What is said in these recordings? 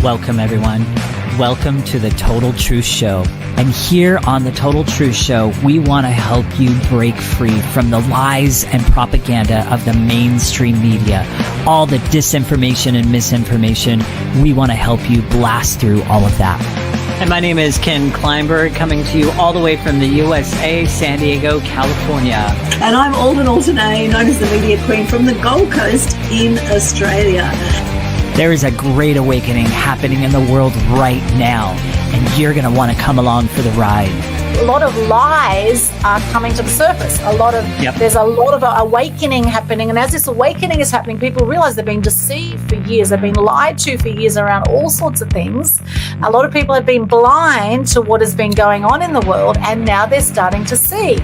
Welcome, everyone. Welcome to the Total Truth Show. And here on the Total Truth Show, we want to help you break free from the lies and propaganda of the mainstream media, all the disinformation and misinformation. We want to help you blast through all of that. And my name is Ken Kleinberg, coming to you all the way from the USA, San Diego, California. And I'm Aldwyn Altuney, known as the Media Queen from the Gold Coast in Australia. There is a great awakening happening in the world right now, and you're going to want to come along for the ride. A lot of lies are coming to the surface. There's a lot of awakening happening. And as this awakening is happening, people realize they've been deceived for years. They've been lied to for years around all sorts of things. A lot of people have been blind to what has been going on in the world, and now they're starting to see.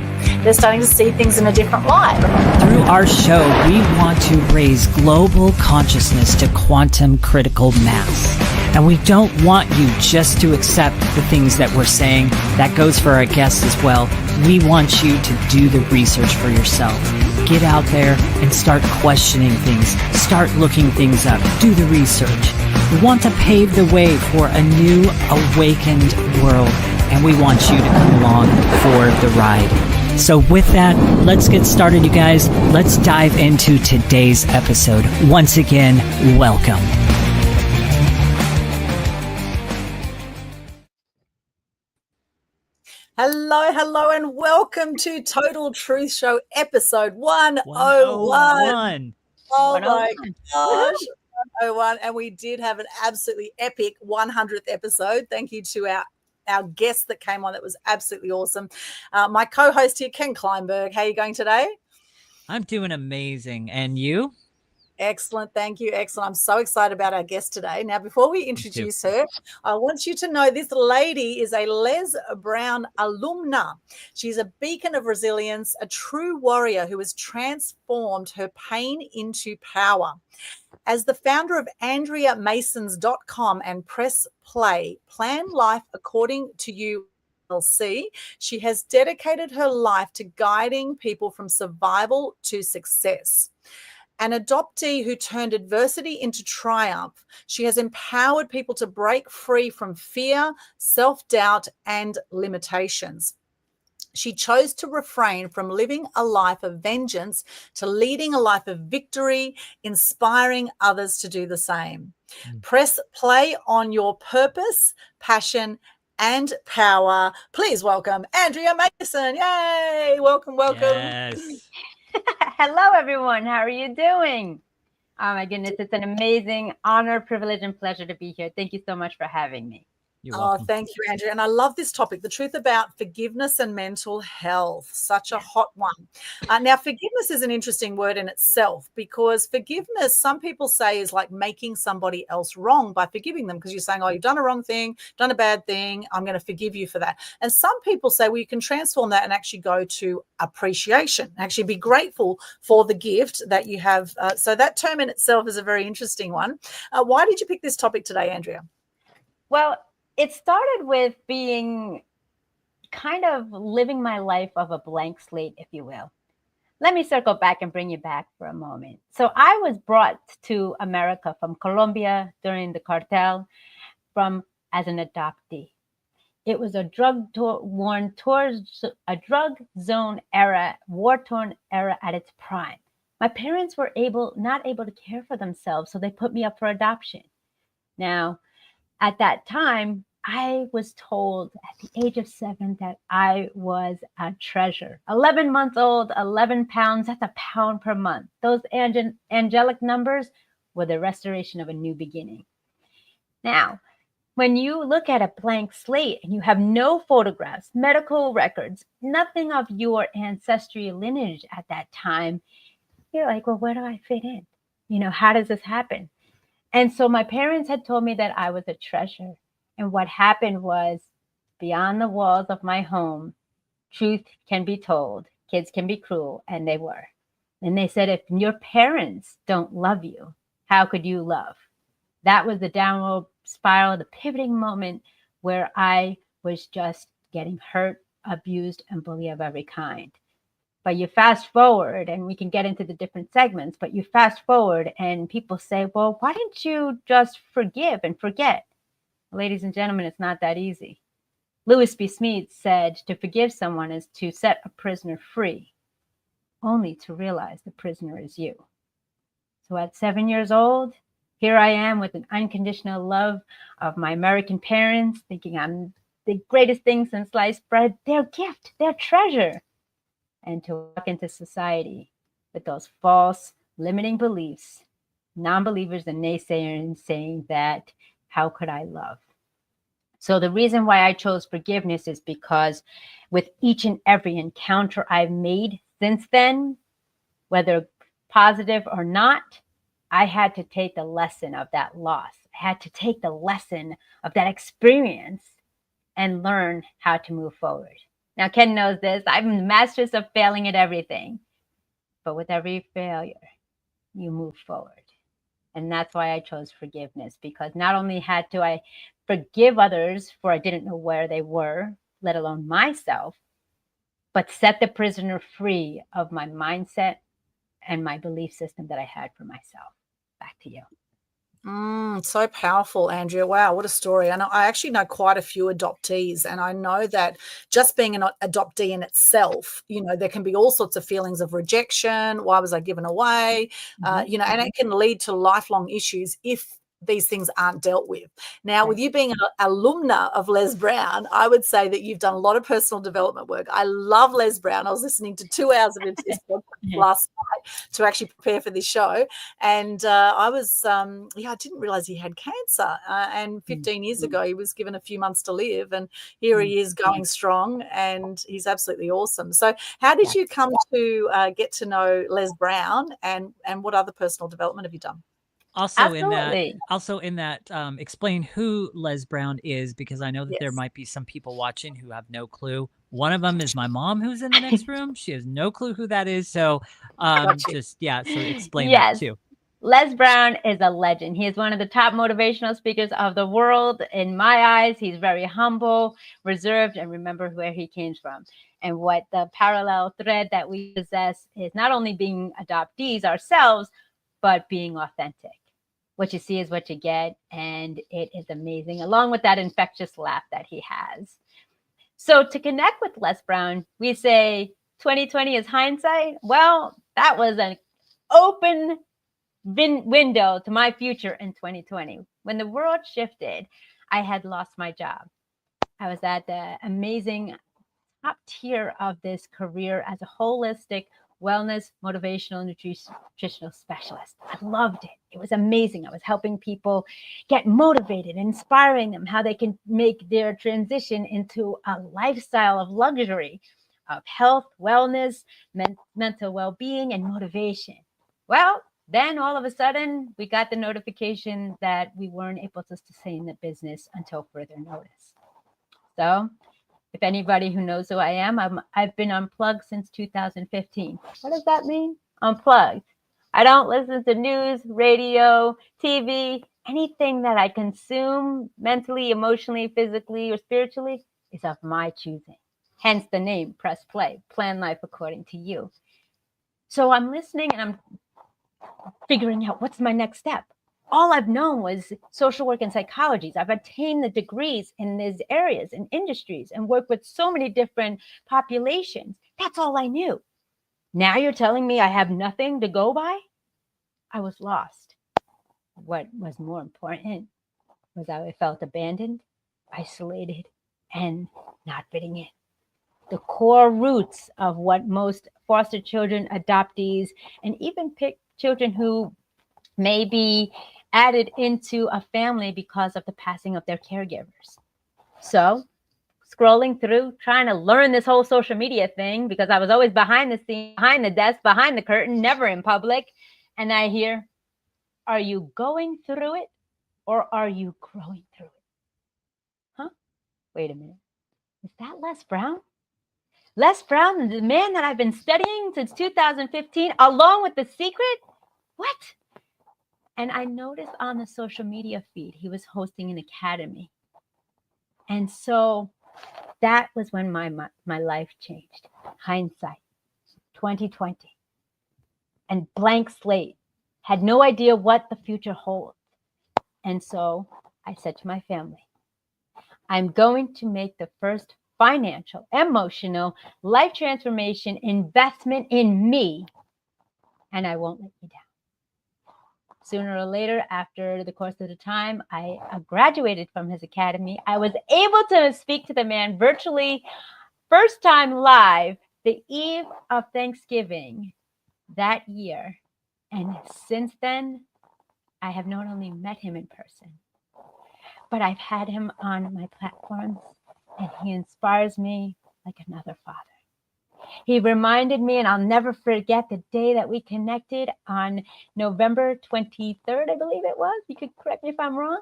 They're starting to see things in a different light. Through our show, we want to raise global consciousness to quantum critical mass. And we don't want you just to accept the things that we're saying. That goes for our guests as well. We want you to do the research for yourself. Get out there and start questioning things. Start looking things up. Do the research. We want to pave the way for a new awakened world. And we want you to come along for the ride. So with that, let's get started, you guys. Let's dive into today's episode. Once again, welcome. Hello, and welcome to Total Truth Show episode 101. Oh my gosh, 101. And we did have an absolutely epic 100th episode. Thank you to our guest that came on. That was absolutely awesome. My co-host here, Ken Kleinberg. How are you going today? I'm doing amazing. And you? Excellent. Thank you. Excellent. I'm so excited about our guest today. Now, before we introduce her, I want you to know this lady is a Les Brown alumna. She's a beacon of resilience, a true warrior who has transformed her pain into power. As the founder of AndreaMasons.com and Press Play, Plan Life According to You, LLC, she has dedicated her life to guiding people from survival to success. An adoptee who turned adversity into triumph, she has empowered people to break free from fear, self-doubt, and limitations. She chose to refrain from living a life of vengeance to leading a life of victory, inspiring others to do the same. Press play on your purpose, passion, and power. Please welcome Andrea Mason. Yay! Welcome. Yes. Hello, everyone. How are you doing? Oh, my goodness. It's an amazing honor, privilege, and pleasure to be here. Thank you so much for having me. You're welcome. Oh, thank you, Andrea. And I love this topic, the truth about forgiveness and mental health. Such a hot one. Now, forgiveness is an interesting word in itself, because forgiveness, some people say, is like making somebody else wrong by forgiving them, because you're saying, oh, you've done a wrong thing, done a bad thing, I'm going to forgive you for that. And some people say, well, you can transform that and actually go to appreciation, actually be grateful for the gift that you have. So that term in itself is a very interesting one. Why did you pick this topic today, Andrea? Well, it started with being kind of living my life of a blank slate, if you will. Let me circle back and bring you back for a moment. So I was brought to America from Colombia during the cartel as an adoptee. It was a drug zone era, war-torn era at its prime. My parents were not able to care for themselves, so they put me up for adoption. Now, at that time, I was told at the age of 7 that I was a treasure. 11 months old, 11 pounds, that's a pound per month. Those angelic numbers were the restoration of a new beginning. Now, when you look at a blank slate and you have no photographs, medical records, nothing of your ancestry lineage at that time, you're like, well, where do I fit in? How does this happen? And so my parents had told me that I was a treasure. And what happened was, beyond the walls of my home, truth can be told, kids can be cruel, and they were. And they said, if your parents don't love you, how could you love? That was the downward spiral, the pivoting moment where I was just getting hurt, abused, and bullied of every kind. But you fast forward, and we can get into the different segments, but you fast forward and people say, well, why didn't you just forgive and forget? Ladies and gentlemen, it's not that easy. Lewis B. Smead said to forgive someone is to set a prisoner free, only to realize the prisoner is you. So at 7 years old, here I am with an unconditional love of my American parents, thinking I'm the greatest thing since sliced bread, their gift, their treasure. And to walk into society with those false, limiting beliefs, non-believers and naysayers saying that, how could I love? So the reason why I chose forgiveness is because with each and every encounter I've made since then, whether positive or not, I had to take the lesson of that loss. I had to take the lesson of that experience and learn how to move forward. Now, Ken knows this. I'm the master's of failing at everything. But with every failure, you move forward. And that's why I chose forgiveness, because not only had to I forgive others for I didn't know where they were, let alone myself, but set the prisoner free of my mindset and my belief system that I had for myself. Back to you. So powerful, Andrea. Wow, what a story. And I actually know quite a few adoptees, and I know that just being an adoptee in itself, there can be all sorts of feelings of rejection. Why was I given away? And it can lead to lifelong issues if these things aren't dealt with. Now, with you being an alumna of Les Brown, I would say that you've done a lot of personal development work. I love Les Brown. I was listening to 2 hours of his podcast last night to actually prepare for this show. And I didn't realize he had cancer. And 15 years ago, he was given a few months to live. And here he is going strong, and he's absolutely awesome. So how did you come to get to know Les Brown, and what other personal development have you done? Also in that, explain who Les Brown is, because I know that there might be some people watching who have no clue. One of them is my mom, who's in the next room. She has no clue who that is. So so explain that too. Les Brown is a legend. He is one of the top motivational speakers of the world. In my eyes, he's very humble, reserved, and remember where he came from. And what the parallel thread that we possess is not only being adoptees ourselves, but being authentic. What you see is what you get, and it is amazing, along with that infectious laugh that he has. So to connect with Les Brown, we say 2020 is hindsight. Well, that was an open window to my future in 2020. When the world shifted, I had lost my job. I was at the amazing top tier of this career as a holistic wellness, motivational, nutritional specialist. I loved it. It was amazing. I was helping people get motivated, inspiring them how they can make their transition into a lifestyle of luxury, of health, wellness, mental well-being, and motivation. Well, then all of a sudden, we got the notification that we weren't able to sustain the business until further notice. So if anybody who knows who I am, I've been unplugged since 2015. What does that mean? Unplugged. I don't listen to news, radio, TV, anything that I consume mentally, emotionally, physically, or spiritually is of my choosing. Hence the name, Press Play, Plan Life According to You. So I'm listening and I'm figuring out what's my next step. All I've known was social work and psychology. I've attained the degrees in these areas and industries and worked with so many different populations. That's all I knew. Now you're telling me I have nothing to go by? I was lost. What was more important was I felt abandoned, isolated, and not fitting in. The core roots of what most foster children, adoptees, and even children who may be added into a family because of the passing of their caregivers. So scrolling through, trying to learn this whole social media thing, because I was always behind the scene, behind the desk, behind the curtain, never in public. And I hear, are you going through it or are you growing through it? Huh? Wait a minute. Is that Les Brown? Les Brown, the man that I've been studying since 2015, along with The Secret? What? And I noticed on the social media feed, he was hosting an academy. And so that was when my life changed. Hindsight, 2020. And blank slate. Had no idea what the future holds. And so I said to my family, I'm going to make the first financial, emotional, life transformation investment in me, and I won't let you down. Sooner or later, after the course of the time, I graduated from his academy. I was able to speak to the man virtually, first time live, the eve of Thanksgiving that year. And since then, I have not only met him in person, but I've had him on my platforms, and he inspires me like another father. He reminded me, and I'll never forget the day that we connected on November 23rd, I believe it was. You could correct me if I'm wrong.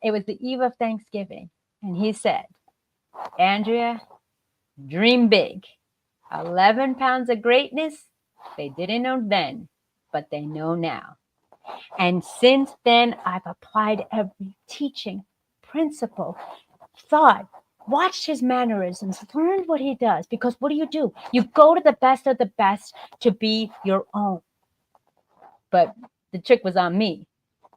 It was the eve of Thanksgiving. And he said, Andrea, dream big. 11 pounds of greatness. They didn't know then, but they know now. And since then, I've applied every teaching, principle, thought, watched his mannerisms, learned what he does. Because what do? You go to the best of the best to be your own. But the trick was on me.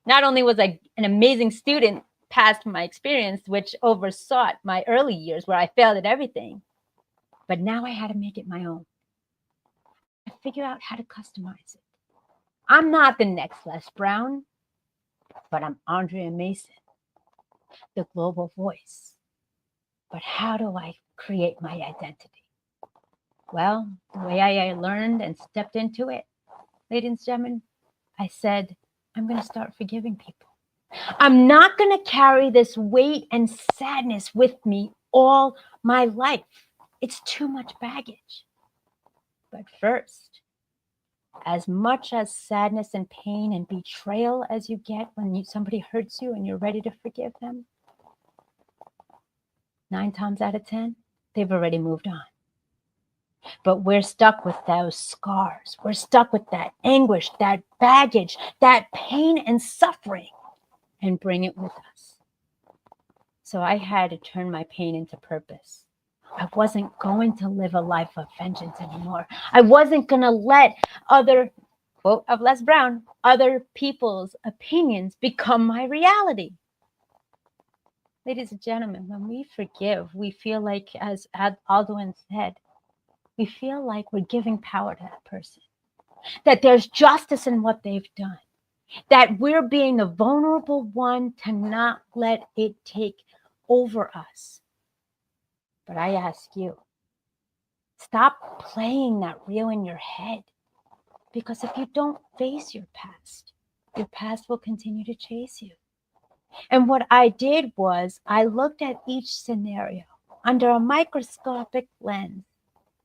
Not only was I an amazing student past my experience, which oversaw my early years where I failed at everything, but now I had to make it my own. I figured out how to customize it. I'm not the next Les Brown, but I'm Andrea Mason, the global voice. But how do I create my identity? Well, the way I learned and stepped into it, ladies and gentlemen, I said, I'm going to start forgiving people. I'm not going to carry this weight and sadness with me all my life. It's too much baggage. But first, as much as sadness and pain and betrayal as you get when somebody hurts you and you're ready to forgive them, 9 times out of 10, they've already moved on. But we're stuck with those scars. We're stuck with that anguish, that baggage, that pain and suffering, and bring it with us. So I had to turn my pain into purpose. I wasn't going to live a life of vengeance anymore. I wasn't going to let other, quote of Les Brown, other people's opinions become my reality. Ladies and gentlemen, when we forgive, we feel like, as Aldwyn said, we feel like we're giving power to that person, that there's justice in what they've done, that we're being the vulnerable one to not let it take over us. But I ask you, stop playing that reel in your head, because if you don't face your past will continue to chase you. And what I did was I looked at each scenario under a microscopic lens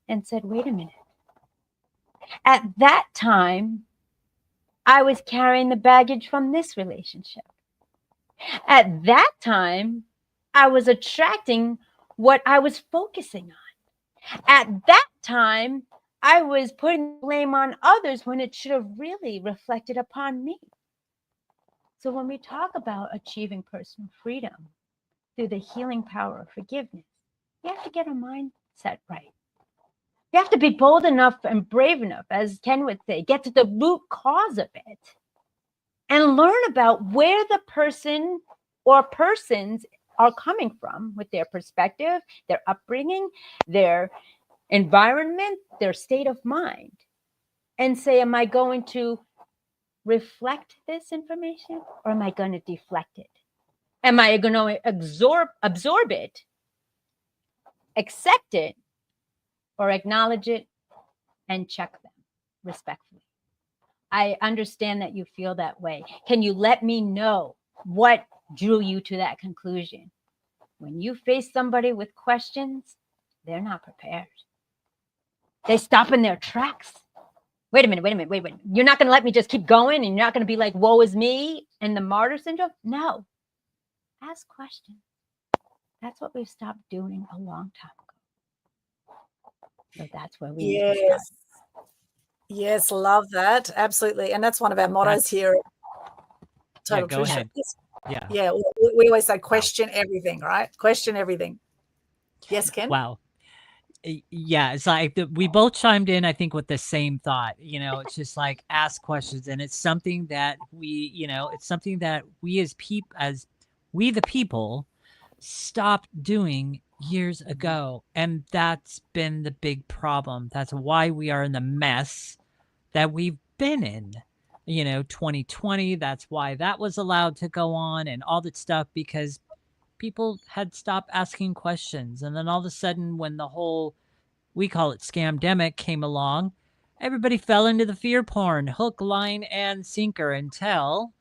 and said, wait a minute. At that time, I was carrying the baggage from this relationship. At that time, I was attracting what I was focusing on. At that time, I was putting blame on others when it should have really reflected upon me. So when we talk about achieving personal freedom through the healing power of forgiveness, you have to get a mindset right. You have to be bold enough and brave enough, as Ken would say, get to the root cause of it and learn about where the person or persons are coming from with their perspective, their upbringing, their environment, their state of mind, and say, am I going to reflect this information or am I going to deflect it? Am I going to absorb it, accept it, or acknowledge it and check them respectfully? I understand that you feel that way. Can you let me know what drew you to that conclusion? When you face somebody with questions, they're not prepared. They stop in their tracks. Wait a minute. You're not going to let me just keep going, and you're not going to be like, woe is me and the martyr syndrome? No. Ask questions. That's what we've stopped doing a long time ago. So that's where we need to start. Yes, love that. Absolutely. And that's one of our mottos here. Yeah, go ahead. Yeah. Yeah. We always say question everything, right? Question everything. Yes, Ken? Wow. Yeah, it's like we both chimed in, I think, with the same thought. It's just like ask questions, and it's something that we, it's something that we as the people, stopped doing years ago. And that's been the big problem. That's why we are in the mess that we've been in. 2020, that's why that was allowed to go on and all that stuff, because people had stopped asking questions. And then all of a sudden, when the whole, we call it scamdemic, came along, everybody fell into the fear porn, hook, line, and sinker, until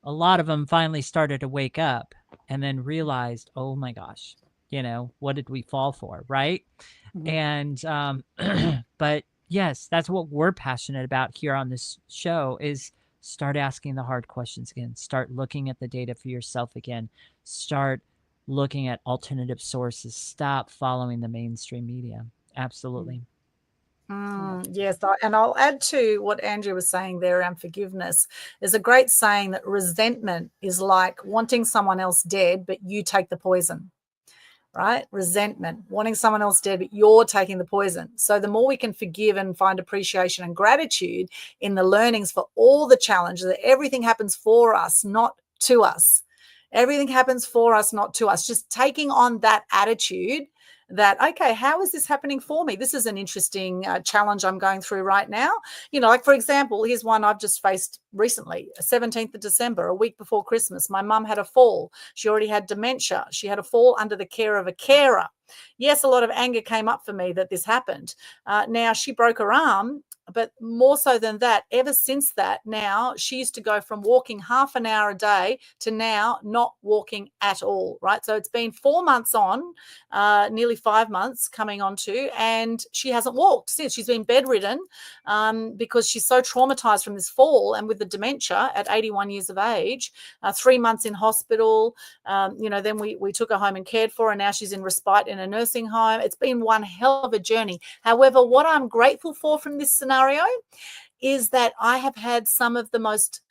a lot of them finally started to wake up and then realized, oh my gosh, what did we fall for, right? And but yes, that's what we're passionate about here on this show, is start asking the hard questions again, start looking at the data for yourself again, start looking at alternative sources, stop following the mainstream media. Absolutely. Yes, and I'll add to what Andrea was saying there around forgiveness. There's a great saying that resentment is like wanting someone else dead, but you take the poison, right? Resentment, wanting someone else dead, but you're taking the poison. So the more we can forgive and find appreciation and gratitude in the learnings for all the challenges, that everything happens for us, not to us. Everything happens for us, not to us. Just taking on that attitude that, okay, how is this happening for me? This is an interesting challenge I'm going through right now. Like, for example, here's one I've just faced recently, 17th of December, a week before Christmas. My mum had a fall. She already had dementia. She had a fall under the care of a carer. Yes, a lot of anger came up for me that this happened. Now, she broke her arm, but more so than that, ever since that, now she used to go from walking half an hour a day to now not walking at all, right? So it's been 4 months on, nearly 5 months coming on to, and she hasn't walked since. She's been bedridden because she's so traumatized from this fall, and with the dementia at 81 years of age, 3 months in hospital. Then we took her home and cared for her, and now she's in respite in a nursing home. It's been one hell of a journey. However, what I'm grateful for from this scenario is that I have had some of the most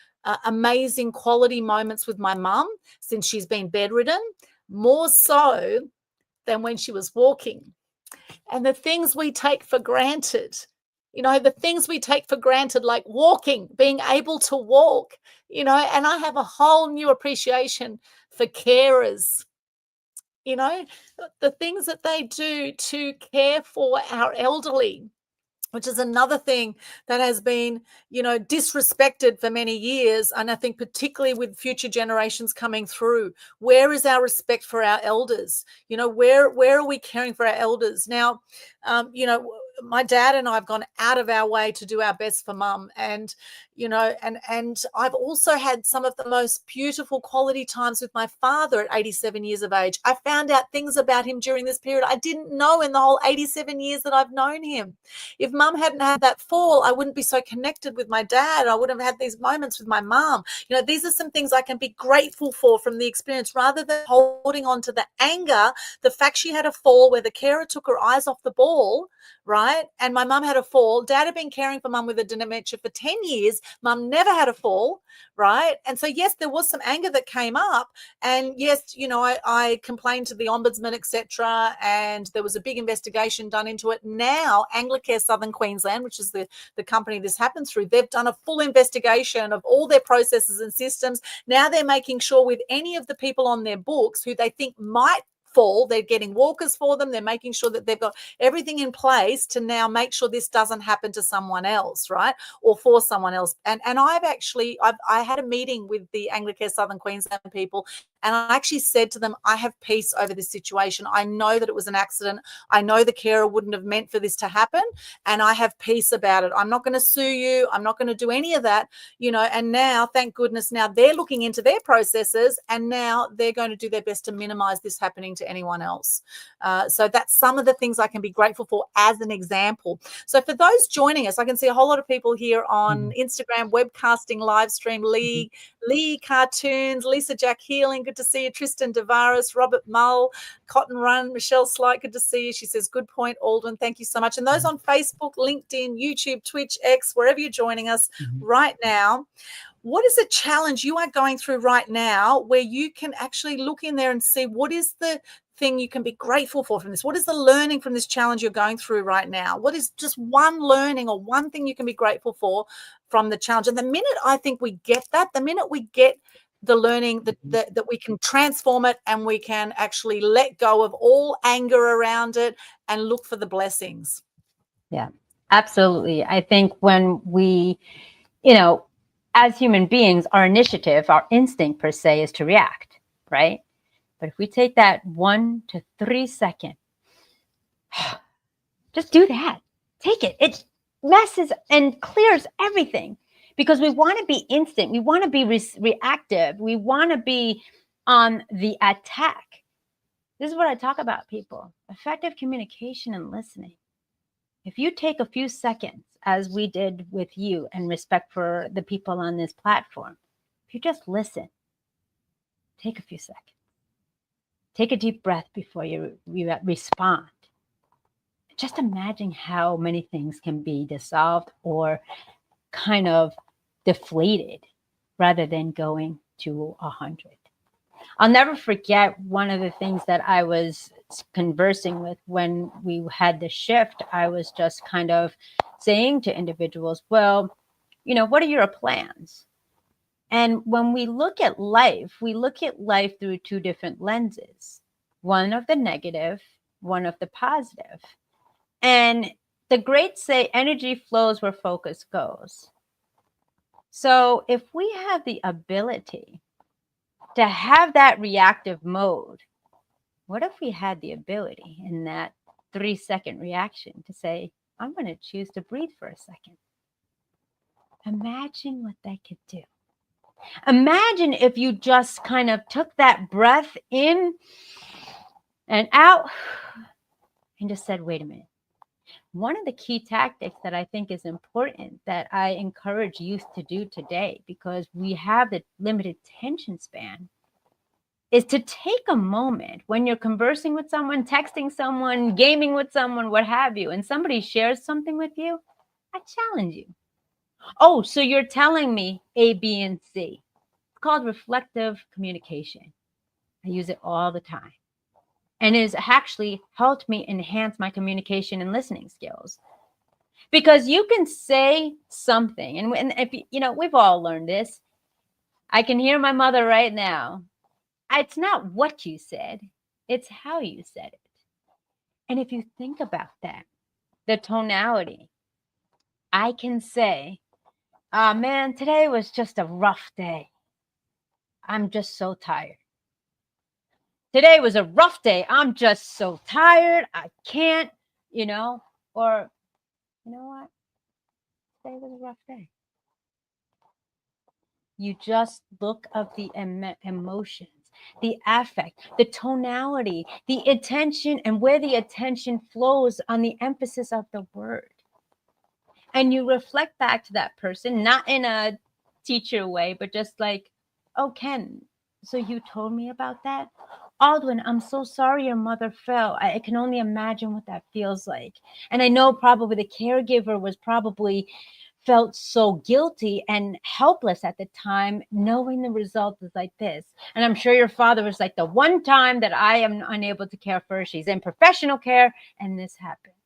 amazing quality moments with my mum since she's been bedridden, more so than when she was walking. And the things we take for granted, the things we take for granted, like walking, being able to walk, and I have a whole new appreciation for carers. The things that they do to care for our elderly, which is another thing that has been, disrespected for many years. And I think particularly with future generations coming through, where is our respect for our elders? Where are we caring for our elders? Now, my dad and I have gone out of our way to do our best for mum. And, and I've also had some of the most beautiful quality times with my father at 87 years of age. I found out things about him during this period I didn't know in the whole 87 years that I've known him. If mum hadn't had that fall, I wouldn't be so connected with my dad. I wouldn't have had these moments with my mum. These are some things I can be grateful for from the experience, rather than holding on to the anger, the fact she had a fall where the carer took her eyes off the ball, right? And my mum had a fall. Dad had been caring for mum with a dementia for 10 years. Mum never had a fall, right? And so, yes, there was some anger that came up. And yes, I complained to the ombudsman, etc. And there was a big investigation done into it. Now, Anglicare Southern Queensland, which is the company this happened through, they've done a full investigation of all their processes and systems. Now they're making sure with any of the people on their books who they think might fall, they're getting walkers for them. They're making sure that they've got everything in place to now make sure this doesn't happen to someone else, right? Or for someone else. And I had a meeting with the Anglicare Southern Queensland people, and I actually said to them, I have peace over this situation. I know that it was an accident. I know the carer wouldn't have meant for this to happen, and I have peace about it. I'm not going to sue you. I'm not going to do any of that, and now, thank goodness, now they're looking into their processes, and now they're going to do their best to minimize this happening to anyone else. So that's some of the things I can be grateful for as an example. So for those joining us, I can see a whole lot of people here on Instagram, webcasting, live stream, Lee Cartoons, Lisa Jack Healing, good to see you, Tristan Devaris, Robert Mull, Cotton Run, Michelle Slight, good to see you. She says, good point, Aldwyn, thank you so much. And those on Facebook, LinkedIn, YouTube, Twitch, X, wherever you're joining us right now, what is a challenge you are going through right now where you can actually look in there and see what is the thing you can be grateful for from this? What is the learning from this challenge you're going through right now? What is just one learning or one thing you can be grateful for from the challenge? And the minute I think we get that, the minute we get the learning that we can transform it, and we can actually let go of all anger around it and look for the blessings. Yeah, absolutely. I think when we, as human beings, our initiative, our instinct per se is to react, right? But if we take that 1 to 3 second, just do that. Take it. It messes and clears everything, because we want to be instant. We want to be reactive. We want to be on the attack. This is what I talk about, people. Effective communication and listening. If you take a few seconds, as we did with you, and respect for the people on this platform, if you just listen, take a few seconds. Take a deep breath before you respond. Just imagine how many things can be dissolved or kind of deflated rather than going to 100. I'll never forget one of the things that I was conversing with when we had the shift. I was just kind of saying to individuals, well, what are your plans? And when we look at life through two different lenses, one of the negative, one of the positive. And the greats say energy flows where focus goes. So if we have the ability to have that reactive mode, what if we had the ability in that 3-second reaction to say, I'm going to choose to breathe for a second? Imagine what that could do. Imagine if you just kind of took that breath in and out and just said, wait a minute. One of the key tactics that I think is important that I encourage youth to do today, because we have the limited attention span, is to take a moment when you're conversing with someone, texting someone, gaming with someone, what have you, and somebody shares something with you, I challenge you. Oh, so you're telling me A, B, and C. It's called reflective communication. I use it all the time. And it has actually helped me enhance my communication and listening skills. Because you can say something, and if we've all learned this. I can hear my mother right now. It's not what you said, it's how you said it. And if you think about that, the tonality, I can say, man, today was just a rough day. I'm just so tired. Today was a rough day. I'm just so tired. I can't, or you know what? Today was a rough day. You just look up the emotions, the affect, the tonality, the attention, and where the attention flows on the emphasis of the word. And you reflect back to that person, not in a teacher way, but just like, oh, Ken, so you told me about that? Aldwyn, I'm so sorry your mother fell. I can only imagine what that feels like. And I know probably the caregiver was probably felt so guilty and helpless at the time, knowing the result is like this. And I'm sure your father was like, the one time that I am unable to care for her, she's in professional care, and this happens.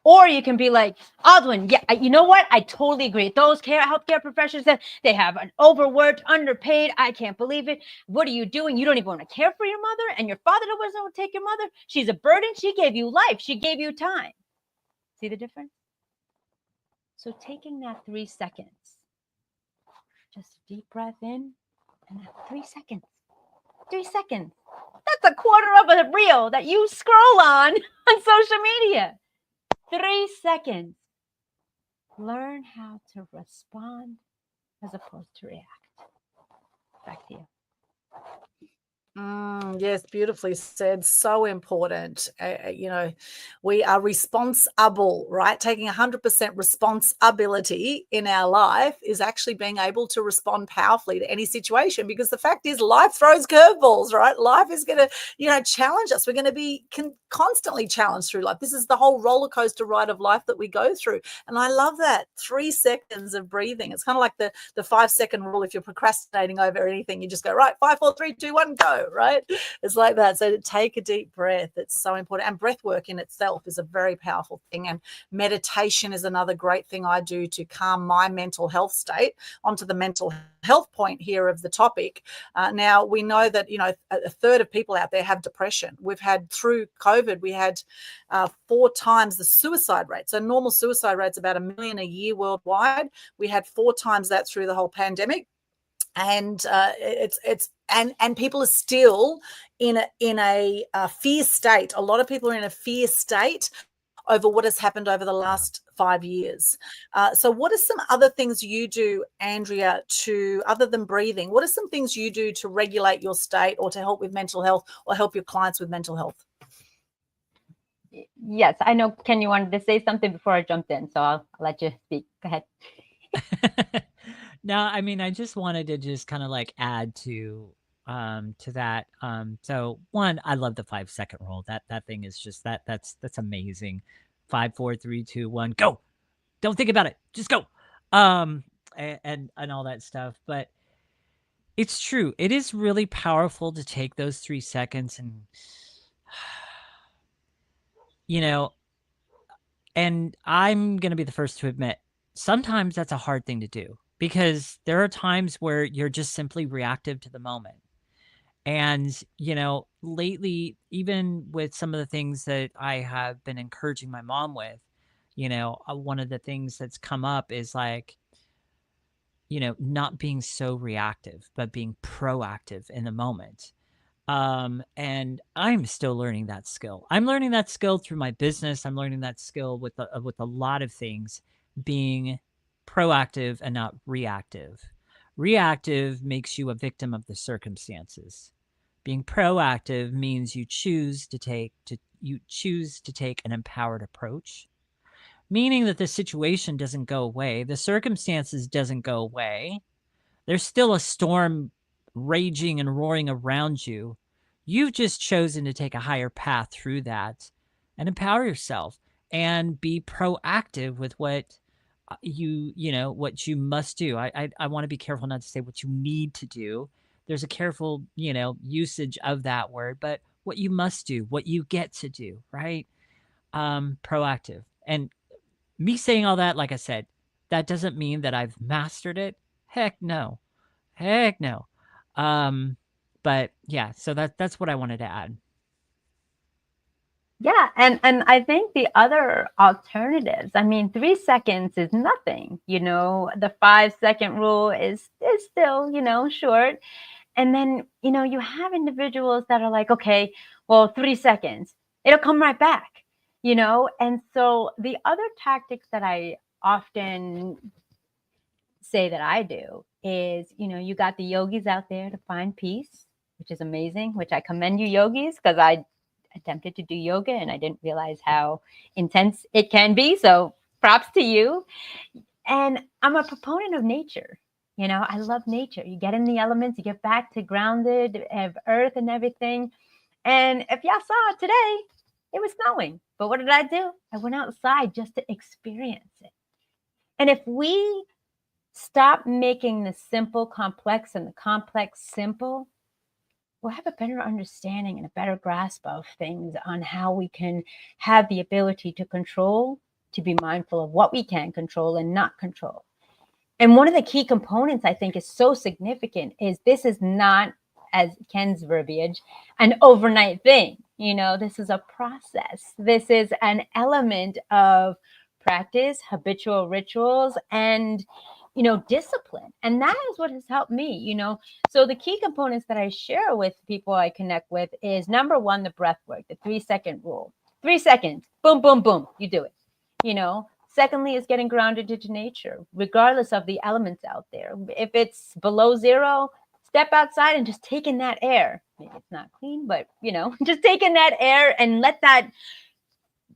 Or you can be like, Aldwyn, yeah, you know what? I totally agree. Those healthcare professionals, they have an overworked, underpaid. I can't believe it. What are you doing? You don't even want to care for your mother, and your father doesn't want to take your mother. She's a burden. She gave you life. She gave you time. See the difference? So taking that 3 seconds, just a deep breath in, and that 3 seconds. 3 seconds. That's a quarter of a reel that you scroll on social media. 3 seconds. Learn how to respond as opposed to react. Back to you. Yes, beautifully said. So important. We are responsible, right? Taking 100% responsibility in our life is actually being able to respond powerfully to any situation, because the fact is life throws curveballs, right? Life is going to, challenge us. We're going to be constantly challenged through life. This is the whole roller coaster ride of life that we go through. And I love that 3 seconds of breathing. It's kind of like the 5-second rule. If you're procrastinating over anything, you just go, right, 5, 4, 3, 2, 1, go. go, right? It's like that. So to take a deep breath, it's so important. And breath work in itself is a very powerful thing. And meditation is another great thing I do to calm my mental health state. Onto the mental health point here of the topic. Now, we know that, a third of people out there have depression. We've had, through COVID, we had 4 times the suicide rate. So normal suicide rate's about 1 million a year worldwide. We had 4 times that through the whole pandemic. And and people are still in a fear state. A lot of people are in a fear state over what has happened over the last 5 years. So what are some other things you do, Andrea, other than breathing, what are some things you do to regulate your state or to help with mental health or help your clients with mental health? Yes, I know, Ken, you wanted to say something before I jumped in, so I'll let you speak. Go ahead. No, I mean, I just wanted to just kind of like add to that. So one, I love the 5-second rule. That thing is just that's amazing. 5, 4, 3, 2, 1, go. Don't think about it. Just go. And all that stuff. But it's true. It is really powerful to take those 3 seconds and and I'm going to be the first to admit, sometimes that's a hard thing to do because there are times where you're just simply reactive to the moment. And, lately, even with some of the things that I have been encouraging my mom with, one of the things that's come up is like, not being so reactive, but being proactive in the moment. And I'm still learning that skill. I'm learning that skill through my business. I'm learning that skill with a lot of things, being proactive and not reactive. Reactive makes you a victim of the circumstances. Being proactive means you choose to take an empowered approach, meaning that the situation doesn't go away, the circumstances doesn't go away. There's still a storm raging and roaring around you. You've just chosen to take a higher path through that and empower yourself and be proactive with what what you must do. I want to be careful not to say what you need to do. There's a careful, usage of that word, but what you must do, what you get to do, right? Proactive. And me saying all that, like I said, that doesn't mean that I've mastered it. Heck no. Heck no. But yeah, so that's what I wanted to add. Yeah, and I think the other alternatives, I mean, 3 seconds is nothing. The 5-second rule is still, short. And then, you have individuals that are like, okay, well, 3 seconds, it'll come right back, And so the other tactics that I often say that I do is, you got the yogis out there to find peace, which is amazing, which I commend you, yogis, because I attempted to do yoga and I didn't realize how intense it can be. So props to you. And I'm a proponent of nature. I love nature. You get in the elements, you get back to grounded of earth and everything. And if y'all saw it today, it was snowing. But what did I do? I went outside just to experience it. And if we stop making the simple complex and the complex simple, we'll have a better understanding and a better grasp of things on how we can have the ability to control, to be mindful of what we can control and not control. And one of the key components I think is so significant is this is not, as Ken's verbiage, an overnight thing. This is a process. This is an element of practice, habitual rituals, and discipline. And that is what has helped me, So the key components that I share with people I connect with is, number one, the breath work, the 3-second rule. 3 seconds, boom, boom, boom, you do it, Secondly is getting grounded into nature, regardless of the elements out there. If it's below zero, step outside and just take in that air. Maybe it's not clean, but, just take in that air and let that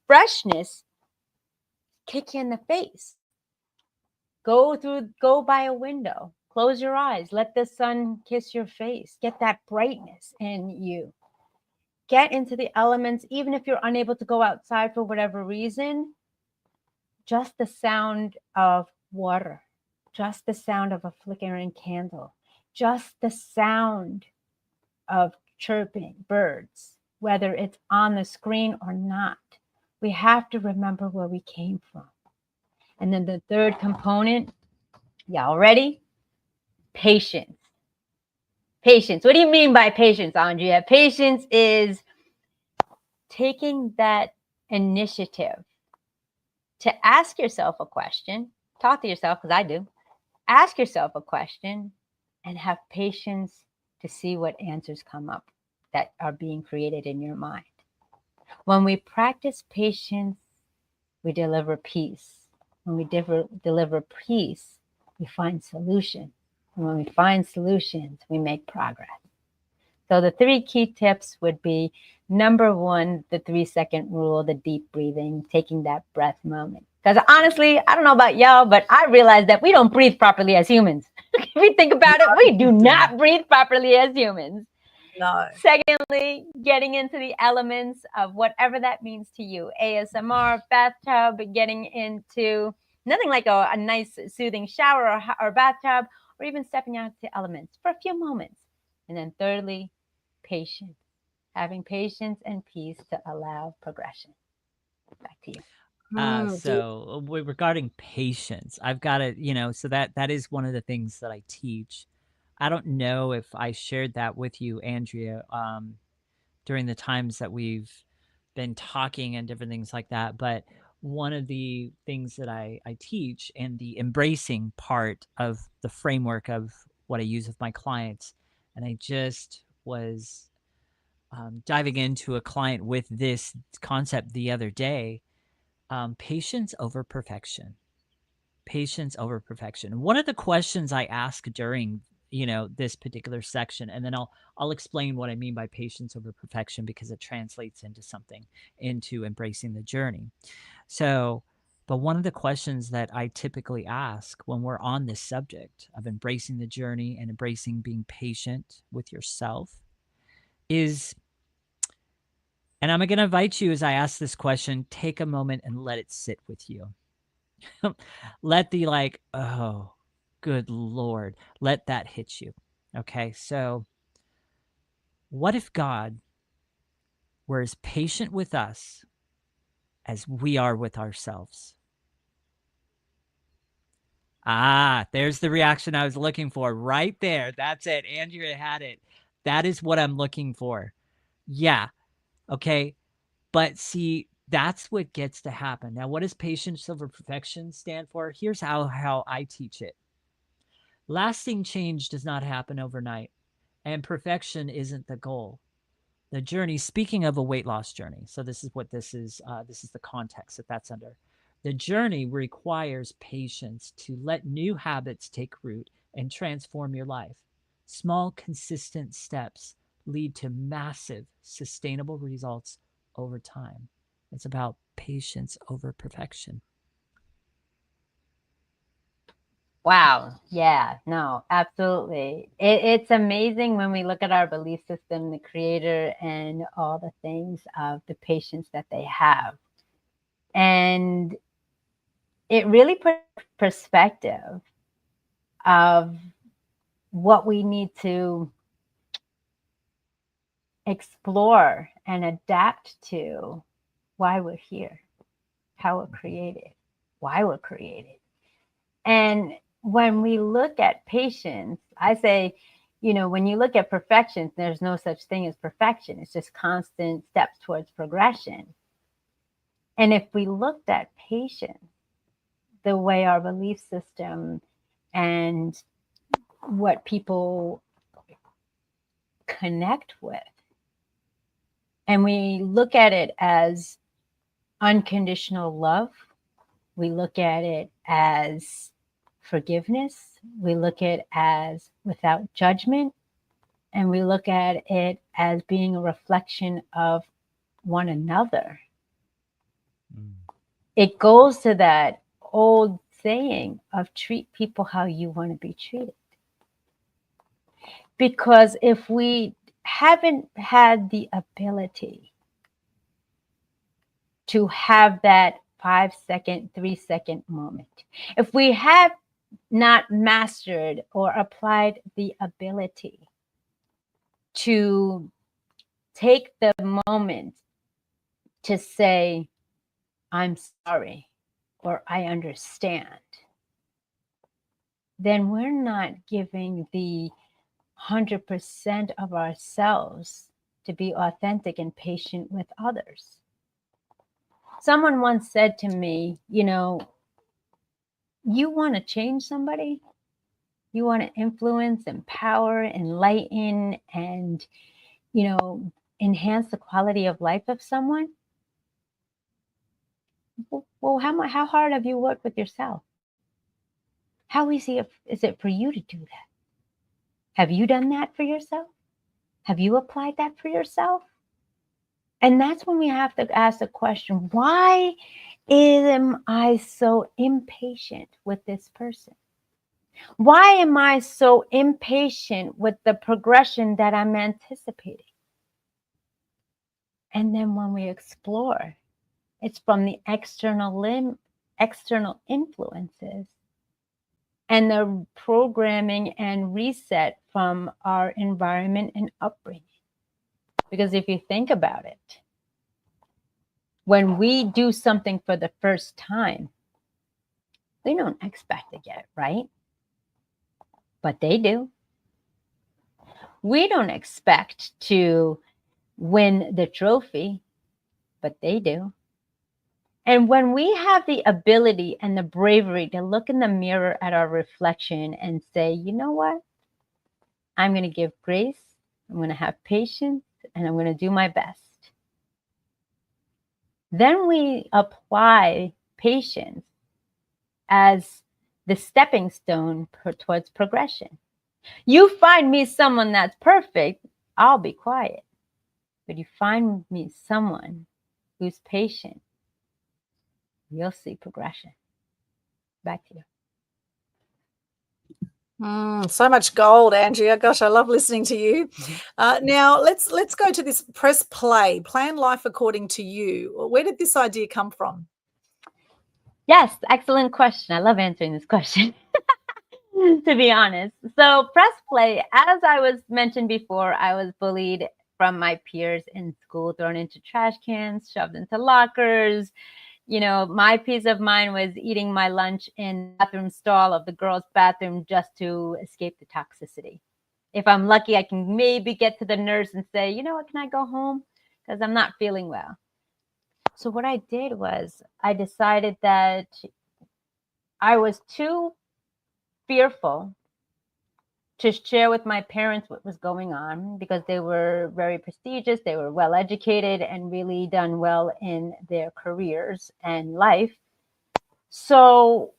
freshness kick you in the face. Go by a window, close your eyes, let the sun kiss your face, get that brightness in you. Get into the elements, even if you're unable to go outside for whatever reason. Just the sound of water, just the sound of a flickering candle, just the sound of chirping, birds, whether it's on the screen or not. We have to remember where we came from. And then the third component, y'all ready? Patience. Patience. What do you mean by patience, Andrea? Patience is taking that initiative to ask yourself a question. Talk to yourself, because I do. Ask yourself a question and have patience to see what answers come up that are being created in your mind. When we practice patience, we deliver peace. When we deliver peace, we find solutions. And when we find solutions, we make progress. So the 3 key tips would be, number 1, the 3-second rule, the deep breathing, taking that breath moment. Because honestly, I don't know about y'all, but I realize that we don't breathe properly as humans. If you think about it, we do not breathe properly as humans. No. Secondly, getting into the elements of whatever that means to you. ASMR, bathtub, getting into nothing like a nice soothing shower or bathtub, or even stepping out to elements for a few moments. And then thirdly, patience. Having patience and peace to allow progression. Back to you. So regarding patience, I've got to, so that is one of the things that I teach. I don't know if I shared that with you, Andrea, during the times that we've been talking and different things like that. But one of the things that I teach, and the embracing part of the framework of what I use with my clients, and I just was diving into a client with this concept the other day. Patience over perfection. Patience over perfection. One of the questions I ask during, this particular section, and then I'll explain what I mean by patience over perfection, because it translates into embracing the journey. So, but one of the questions that I typically ask when we're on this subject of embracing the journey and embracing being patient with yourself is, and I'm going to invite you, as I ask this question, take a moment and let it sit with you. Let the oh, good Lord, let that hit you. Okay, so what if God were as patient with us as we are with ourselves? There's the reaction I was looking for right there. That's it. Andrea had it. That is what I'm looking for. Yeah. Okay. But see, that's what gets to happen. Now, what does patience over perfection stand for? Here's how I teach it. Lasting change does not happen overnight, and perfection isn't the goal. The journey, speaking of a weight loss journey, so this is what this is the context that's under. The journey requires patience to let new habits take root and transform your life. Small, consistent steps lead to massive, sustainable results over time. It's about patience over perfection. Wow. Yeah, no, absolutely. It's amazing when we look at our belief system, the creator, and all the things of the patience that they have. And it really puts perspective of what we need to explore and adapt to, why we're here, how we're created, why we're created. And when we look at patience, I say, when you look at perfection, there's no such thing as perfection. It's just constant steps towards progression. And if we looked at patience, the way our belief system and what people connect with, and we look at it as unconditional love, we look at it as forgiveness, we look at it as without judgment, and we look at it as being a reflection of one another. It goes to that old saying of treat people how you want to be treated. Because if we haven't had the ability to have that 5-second, 3-second moment, if we have not mastered or applied the ability to take the moment to say, I'm sorry, or I understand, then we're not giving the 100% of ourselves to be authentic and patient with others. Someone once said to me, you want to change somebody? You want to influence, empower, enlighten, and, enhance the quality of life of someone? Well, how hard have you worked with yourself? How easy is it for you to do that? Have you done that for yourself? Have you applied that for yourself? And that's when we have to ask the question, why am I so impatient with this person? Why am I so impatient with the progression that I'm anticipating? And then when we explore, it's from the external influences and the programming and reset from our environment and upbringing. Because if you think about it, when we do something for the first time, we don't expect to get it right, but they do. We don't expect to win the trophy, but they do. And when we have the ability and the bravery to look in the mirror at our reflection and say, you know what? I'm going to give grace, I'm going to have patience, and I'm going to do my best. Then we apply patience as the stepping stone towards progression. You find me someone that's perfect, I'll be quiet. But you find me someone who's patient, you'll see progression. Back to you. So much gold, Andrea. Gosh, I love listening to you. Now let's go to this press play. Plan life according to you. Where did this idea come from? Yes, excellent question. I love answering this question, to be honest. So press play, as I was mentioned before, I was bullied from my peers in school, thrown into trash cans, shoved into lockers. My peace of mind was eating my lunch in the bathroom stall of the girls' bathroom just to escape the toxicity. If I'm lucky, I can maybe get to the nurse and say, you know what, can I go home? Because I'm not feeling well. So what I did was I decided that I was too fearful to share with my parents what was going on because they were very prestigious, they were well educated and really done well in their careers and life. So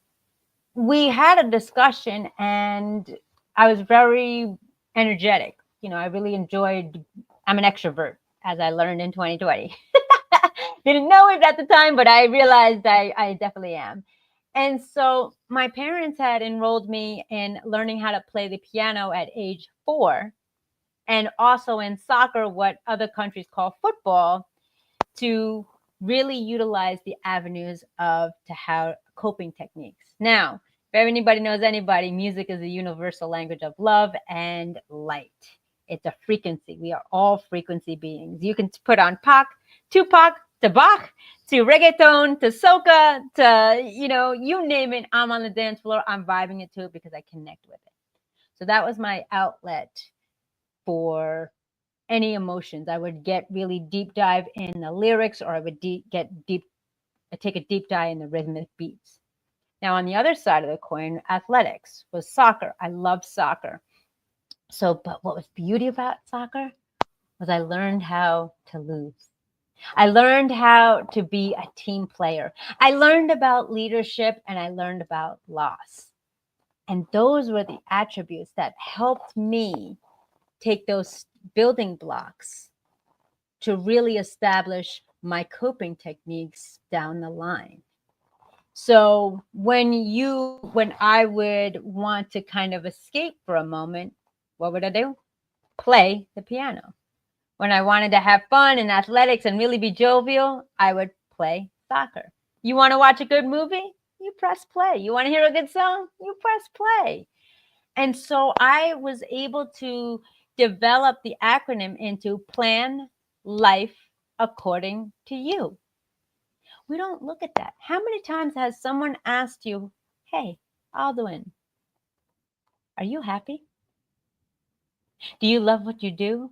we had a discussion and I was very energetic. I really enjoyed, I'm an extrovert, as I learned in 2020. Didn't know it at the time, but I realized I definitely am. And so my parents had enrolled me in learning how to play the piano at age 4, and also in soccer, what other countries call football, to really utilize the avenues to how coping techniques. Now, if anybody knows anybody, music is a universal language of love and light. It's a frequency. We are all frequency beings. You can put on Tupac, to Bach, to reggaeton, to soca, to, you name it. I'm on the dance floor. I'm vibing it too because I connect with it. So that was my outlet for any emotions. I would get really deep dive in the lyrics, or I would take a deep dive in the rhythmic beats. Now, on the other side of the coin, athletics was soccer. I loved soccer. But what was beauty about soccer was I learned how to lose. I learned how to be a team player. I learned about leadership and I learned about loss. And those were the attributes that helped me take those building blocks to really establish my coping techniques down the line. So when I would want to kind of escape for a moment, what would I do? Play the piano. When I wanted to have fun in athletics and really be jovial, I would play soccer. You want to watch a good movie? You press play. You want to hear a good song? You press play. And so I was able to develop the acronym into plan, life according to you. We don't look at that. How many times has someone asked you, hey, Aldwyn, are you happy? Do you love what you do?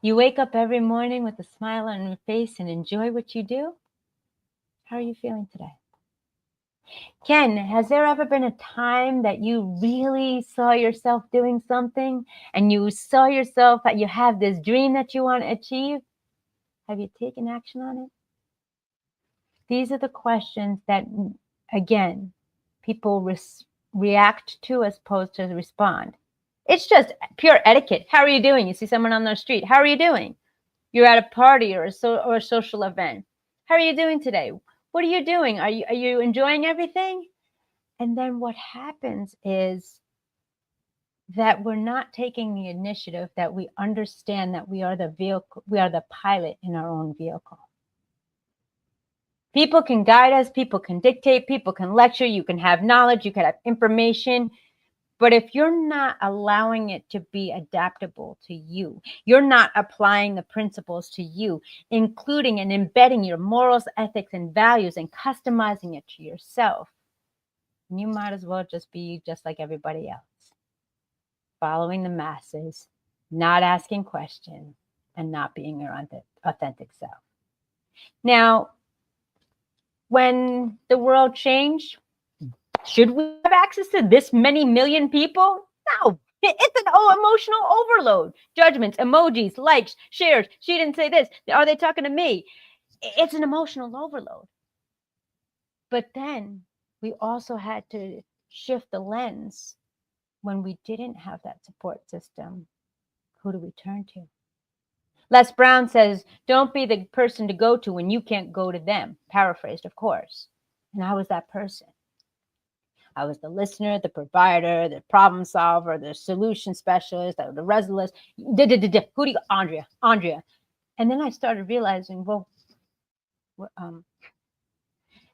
You wake up every morning with a smile on your face and enjoy what you do? How are you feeling today? Ken, has there ever been a time that you really saw yourself doing something and you saw yourself that you have this dream that you want to achieve? Have you taken action on it? These are the questions that, again, people react to as opposed to respond. It's just pure etiquette. How are you doing? You see someone on the street. How are you doing? You're at a party or a social event. How are you doing today? What are you doing? Are you enjoying everything? And then what happens is that we're not taking the initiative, that we understand that we are the vehicle, we are the pilot in our own vehicle. People can guide us, people can dictate, people can lecture, you can have knowledge, you can have information. But if you're not allowing it to be adaptable to you, you're not applying the principles to you, including and embedding your morals, ethics, and values and customizing it to yourself, you might as well just be just like everybody else, following the masses, not asking questions, and not being your authentic self. Now, when the world changed, should we have access to this many million people? No, it's an emotional overload. Judgments, emojis, likes, shares. She didn't say this. Are they talking to me? It's an emotional overload. But then we also had to shift the lens. When we didn't have that support system, who do we turn to? Les Brown says, don't be the person to go to when you can't go to them. Paraphrased, of course. And I was that person. I was the listener, the provider, the problem solver, the solution specialist, the resolute. Who do you, Andrea? And then I started realizing, well,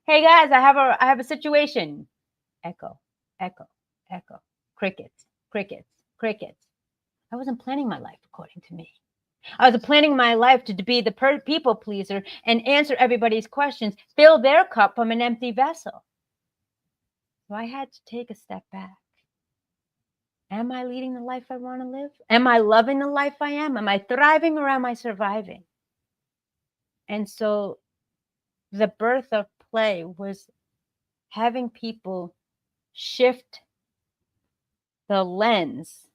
hey guys, I have a situation. Echo. Crickets. I wasn't planning my life according to me. I was planning my life to be the people pleaser and answer everybody's questions, fill their cup from an empty vessel. So I had to take a step back. Am I leading the life I want to live? Am I loving the life I am? Am I thriving or am I surviving? And so the birth of play was having people shift the lens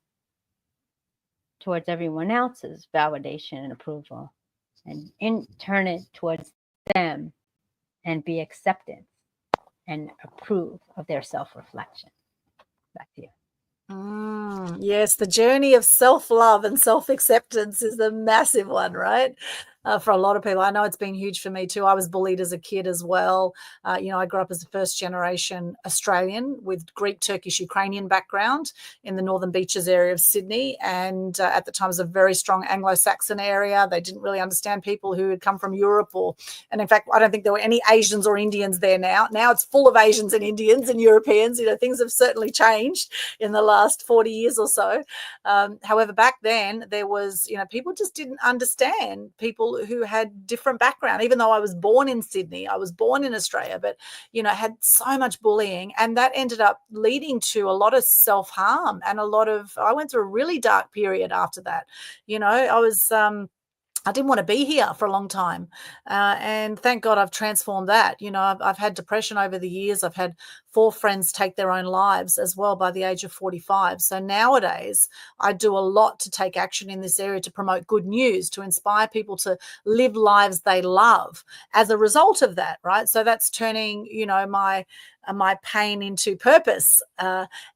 towards everyone else's validation and approval and turn it towards them and be acceptance and approve of their self-reflection. Back to you. Yes, the journey of self-love and self-acceptance is the massive one, right? For a lot of people. I know it's been huge for me too. I was bullied as a kid as well. I grew up as a first generation Australian with Greek, Turkish, Ukrainian background in the Northern Beaches area of Sydney. And at the time it was a very strong Anglo-Saxon area. They didn't really understand people who had come from Europe and in fact, I don't think there were any Asians or Indians there now. Now it's full of Asians and Indians and Europeans. Things have certainly changed in the last 40 years or so. However, back then there was, people just didn't understand people who had different background. Even though I was born in Sydney, I was born in Australia, but had so much bullying, and that ended up leading to a lot of self-harm and I went through a really dark period after that. I didn't want to be here for a long time. And thank God I've transformed that. I've had depression over the years. I've had 4 friends take their own lives as well by the age of 45. So nowadays I do a lot to take action in this area to promote good news, to inspire people to live lives they love as a result of that, right? So that's turning, my pain into purpose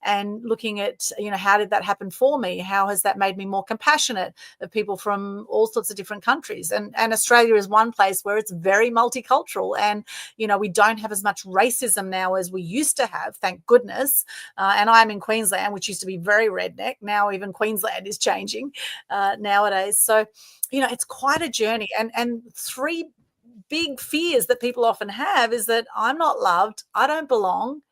and looking at, how did that happen for me? How has that made me more compassionate of people from all sorts of different countries? And Australia is one place where it's very multicultural, and, we don't have as much racism now as we used to have, thank goodness. And I'm in Queensland, which used to be very redneck. Now even Queensland is changing nowadays. So, it's quite a journey. And 3 big fears that people often have is that I'm not loved, I don't belong,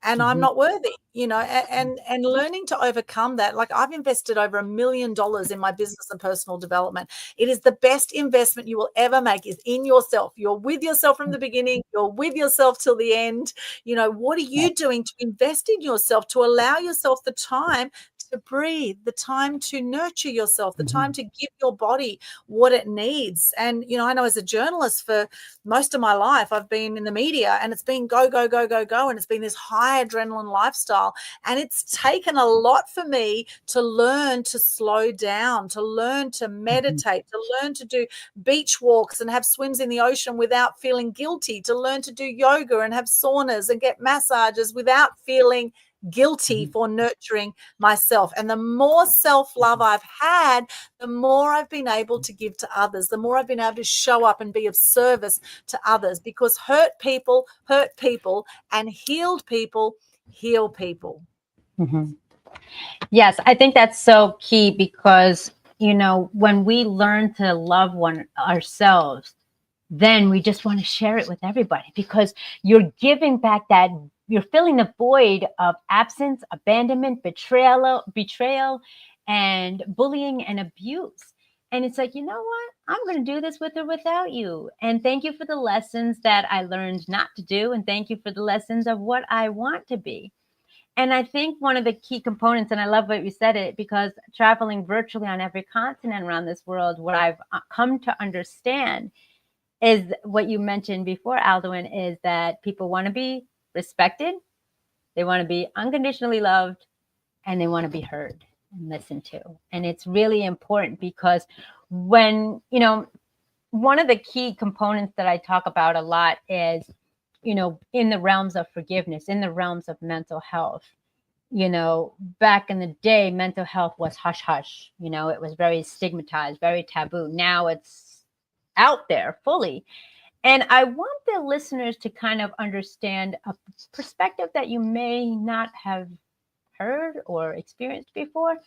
and I'm not worthy, and learning to overcome that. Like, I've invested over $1 million in my business and personal development. It is the best investment you will ever make is in yourself. You're with yourself from the beginning. You're with yourself till the end. What are you doing to invest in yourself, to allow yourself the time to breathe, the time to nurture yourself, the time to give your body what it needs? And, I know as a journalist for most of my life, I've been in the media, and it's been go, go, go, go, go. And it's been this high adrenaline lifestyle. And it's taken a lot for me to learn to slow down, to learn to meditate, to learn to do beach walks and have swims in the ocean without feeling guilty, to learn to do yoga and have saunas and get massages without feeling guilty for nurturing myself. And the more self-love I've had, the more I've been able to give to others, the more I've been able to show up and be of service to others, because hurt people, and healed people heal people. Yes, I think that's so key, because, when we learn to love ourselves, then we just want to share it with everybody, because you're giving back you're filling the void of absence, abandonment, betrayal, and bullying and abuse. And it's like, you know what? I'm going to do this with or without you. And thank you for the lessons that I learned not to do. And thank you for the lessons of what I want to be. And I think one of the key components, and I love what you said it, because traveling virtually on every continent around this world, what I've come to understand is what you mentioned before, Aldwyn, is that people want to be respected, they want to be unconditionally loved, and they want to be heard and listened to. And it's really important, because when, one of the key components that I talk about a lot is, in the realms of forgiveness, in the realms of mental health. Back in the day, mental health was hush hush. It was very stigmatized, very taboo. Now it's out there fully. And I want the listeners to kind of understand a perspective that you may not have heard or experienced before.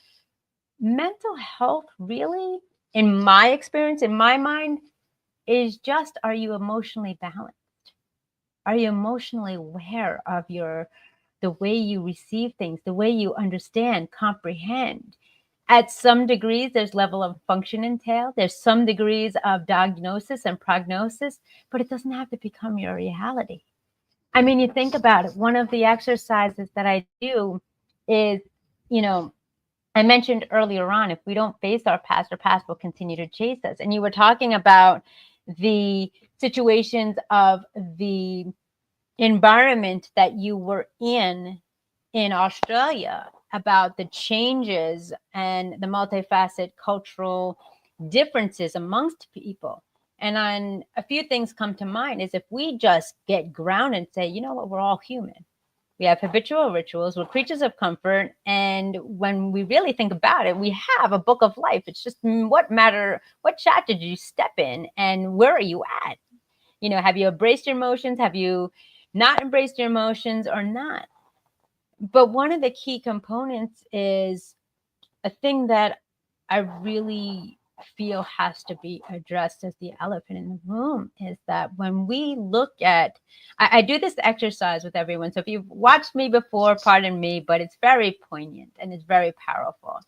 Mental health, really, in my experience, in my mind, is just, are you emotionally balanced? Are you emotionally aware of the way you receive things, the way you understand, comprehend? At some degrees, there's level of function entailed. There's some degrees of diagnosis and prognosis, but it doesn't have to become your reality. I mean, you think about it. One of the exercises that I do is, I mentioned earlier on, if we don't face our past will continue to chase us. And you were talking about the situations of the environment that you were in Australia, about the changes and the multifaceted cultural differences amongst people. And on a few things come to mind is, if we just get grounded and say, you know what, we're all human. We have habitual rituals. We're creatures of comfort. And when we really think about it, we have a book of life. It's just what chapter did you step in, and where are you at? Have you embraced your emotions? Have you not embraced your emotions or not? But one of the key components is a thing that I really feel has to be addressed as the elephant in the room, is that when we look at, I do this exercise with everyone. So if you've watched me before, pardon me, but it's very poignant and it's very powerful.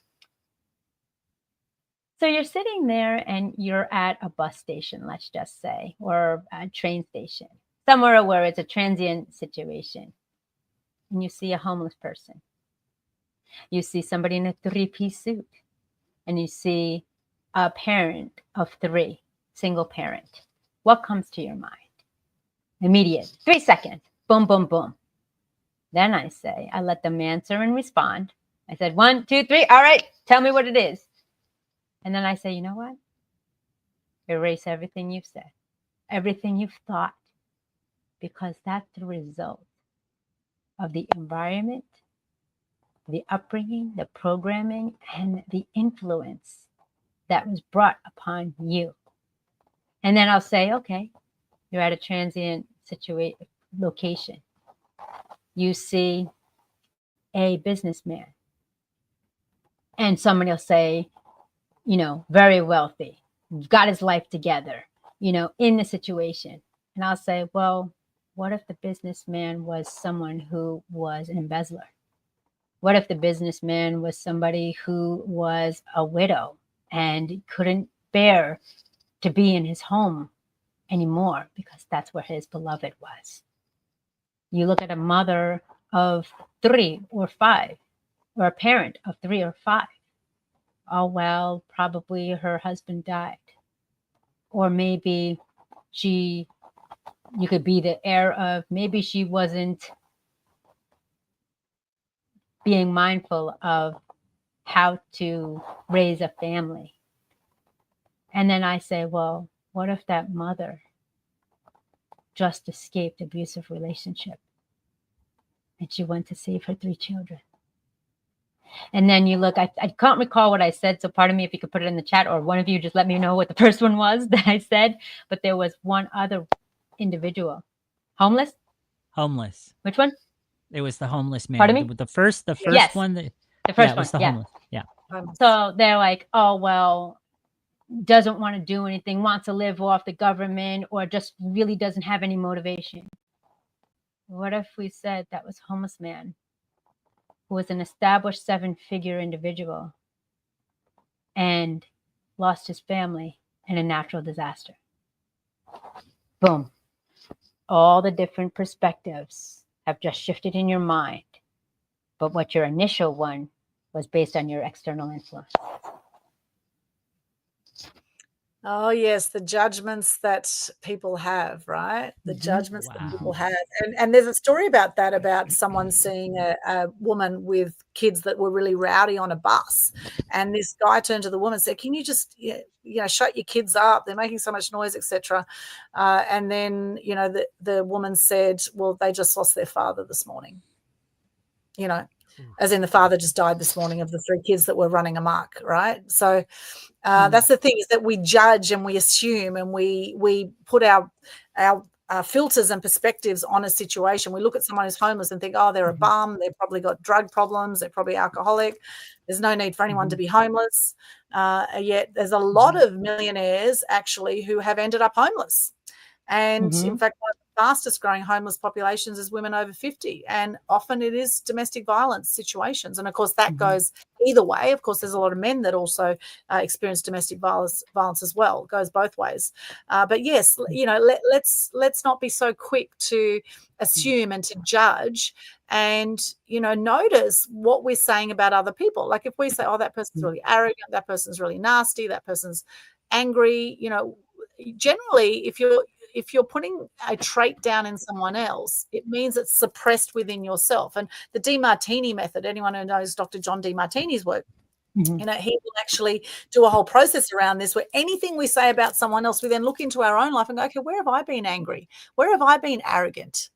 So you're sitting there and you're at a bus station, let's just say, or a train station, somewhere where it's a transient situation. And you see a homeless person. You see somebody in a three-piece suit. And you see a parent of three, single parent. What comes to your mind? Immediate, 3 seconds, boom, boom, boom. Then I let them answer and respond. I said, 1, 2, 3, all right, tell me what it is. And then I say, you know what? Erase everything you've said, everything you've thought, because that's the result of the environment, the upbringing, the programming, and the influence that was brought upon you. And then I'll say, okay, you're at a transient location. You see a businessman, and somebody will say, very wealthy, got his life together, in the situation. And I'll say, well, what if the businessman was someone who was an embezzler? What if the businessman was somebody who was a widow and couldn't bear to be in his home anymore because that's where his beloved was? You look at a mother of 3 or 5, or a parent of 3 or 5. Oh, well, probably her husband died. Or maybe you could be the heir of, maybe she wasn't being mindful of how to raise a family. And then I say, well, what if that mother just escaped abusive relationship and she went to save her 3 children? And then you look, I can't recall what I said, so pardon me if you could put it in the chat, or one of you just let me know what the first one was that I said. But there was one other individual. Homeless? Which one? It was the homeless man. Pardon me? The first Yes. one. The first it one, was the yeah. homeless. Yeah. So they're like, oh, well, doesn't want to do anything, wants to live off the government, or just really doesn't have any motivation. What if we said that was a homeless man who was an established 7-figure individual and lost his family in a natural disaster? Boom. All the different perspectives have just shifted in your mind. But what your initial one was based on your external influence. Oh, yes, the judgments that people have, right? The judgments that people have. And there's a story about that, about someone seeing a woman with kids that were really rowdy on a bus. And this guy turned to the woman and said, can you just, shut your kids up? They're making so much noise, etc. And then, the woman said, well, they just lost their father this morning. As in the father just died this morning of the 3 kids that were running amok, right? So that's the thing, is that we judge and we assume and we put our filters and perspectives on a situation. We look at someone who's homeless and think, oh, they're a bum, they've probably got drug problems, they're probably alcoholic. There's no need for anyone to be homeless. Yet there's a lot of millionaires actually who have ended up homeless. And in fact, one of the fastest growing homeless populations is women over 50. And often it is domestic violence situations. And of course, that goes either way. Of course, there's a lot of men that also experience domestic violence as well. It goes both ways. But yes, let's not be so quick to assume and to judge, and, notice what we're saying about other people. Like if we say, oh, that person's really arrogant, that person's really nasty, that person's angry, generally, if you're putting a trait down in someone else, it means it's suppressed within yourself. And the DeMartini method, anyone who knows Dr. John DeMartini's work, he will actually do a whole process around this, where anything we say about someone else, we then look into our own life and go, okay, where have I been angry? Where have I been arrogant?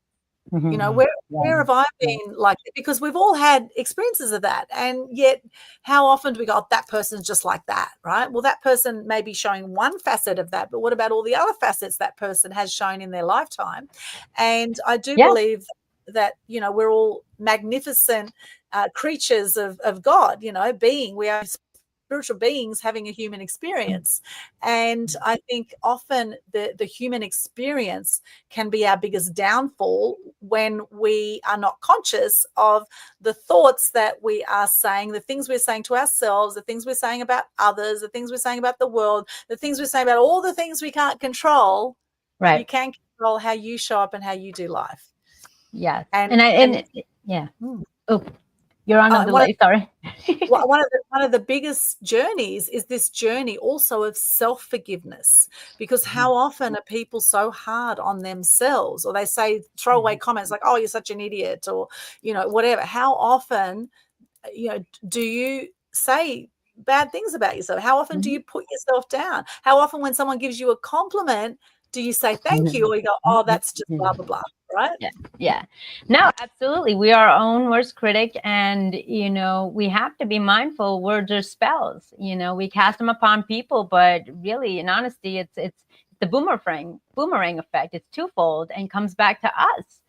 Where have I been like it? Because we've all had experiences of that. And yet how often do we go, oh, that person's just like that, right? Well, that person may be showing one facet of that, but what about all the other facets that person has shown in their lifetime? And I do believe that, we're all magnificent creatures of God, we are spiritual beings having a human experience. And I think often the human experience can be our biggest downfall when we are not conscious of the thoughts that we are saying, the things we're saying to ourselves, the things we're saying about others, the things we're saying about the world, the things we're saying about all the things we can't control. Right. You can control how you show up and how you do life. Yeah. Oh, you're on a delay. Sorry. one of the biggest journeys is this journey also of self-forgiveness, because how often are people so hard on themselves, or they say throwaway comments like, oh, you're such an idiot, or, whatever. How often, do you say bad things about yourself? How often do you put yourself down? How often when someone gives you a compliment, do you say thank you, or you go, oh, that's just blah, blah, blah, right? Yeah. No, absolutely. We are our own worst critic, and, we have to be mindful. Words are spells. We cast them upon people, but really, in honesty, it's the boomerang effect. It's twofold and comes back to us.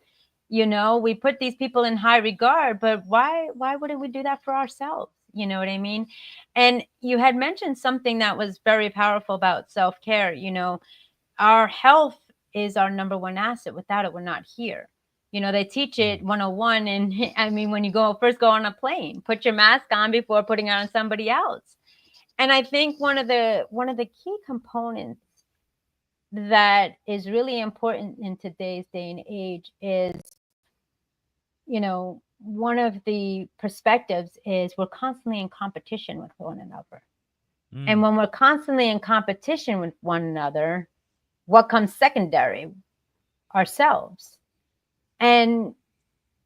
We put these people in high regard, but why wouldn't we do that for ourselves? You know what I mean? And you had mentioned something that was very powerful about self-care. Our health is our number one asset. Without it, we're not here. You know, they teach it 101. And I mean, when you first go on a plane, put your mask on before putting it on somebody else. And I think one of the key components that is really important in today's day and age is, you know, one of the perspectives is we're constantly in competition with one another. And when we're constantly in competition with one another, what comes secondary? Ourselves. And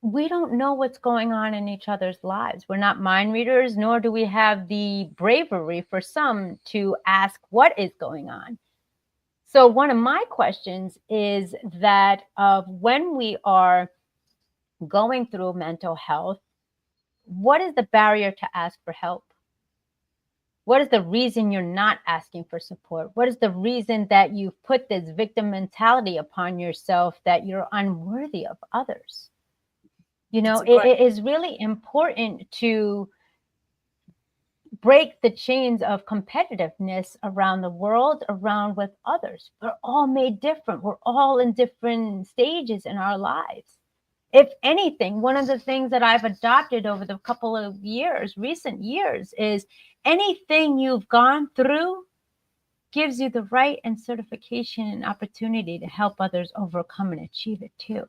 we don't know what's going on in each other's lives. We're not mind readers, nor do we have the bravery for some to ask what is going on. So one of my questions is that of when we are going through mental health, what is the barrier to ask for help? What is the reason you're not asking for support? What is the reason that you've put this victim mentality upon yourself that you're unworthy of others? You know, it is really important to break the chains of competitiveness around the world, around with others. We're all made different. We're all in different stages in our lives. If anything, one of the things that I've adopted over the couple of years, recent years, is anything you've gone through gives you the right and certification and opportunity to help others overcome and achieve it too.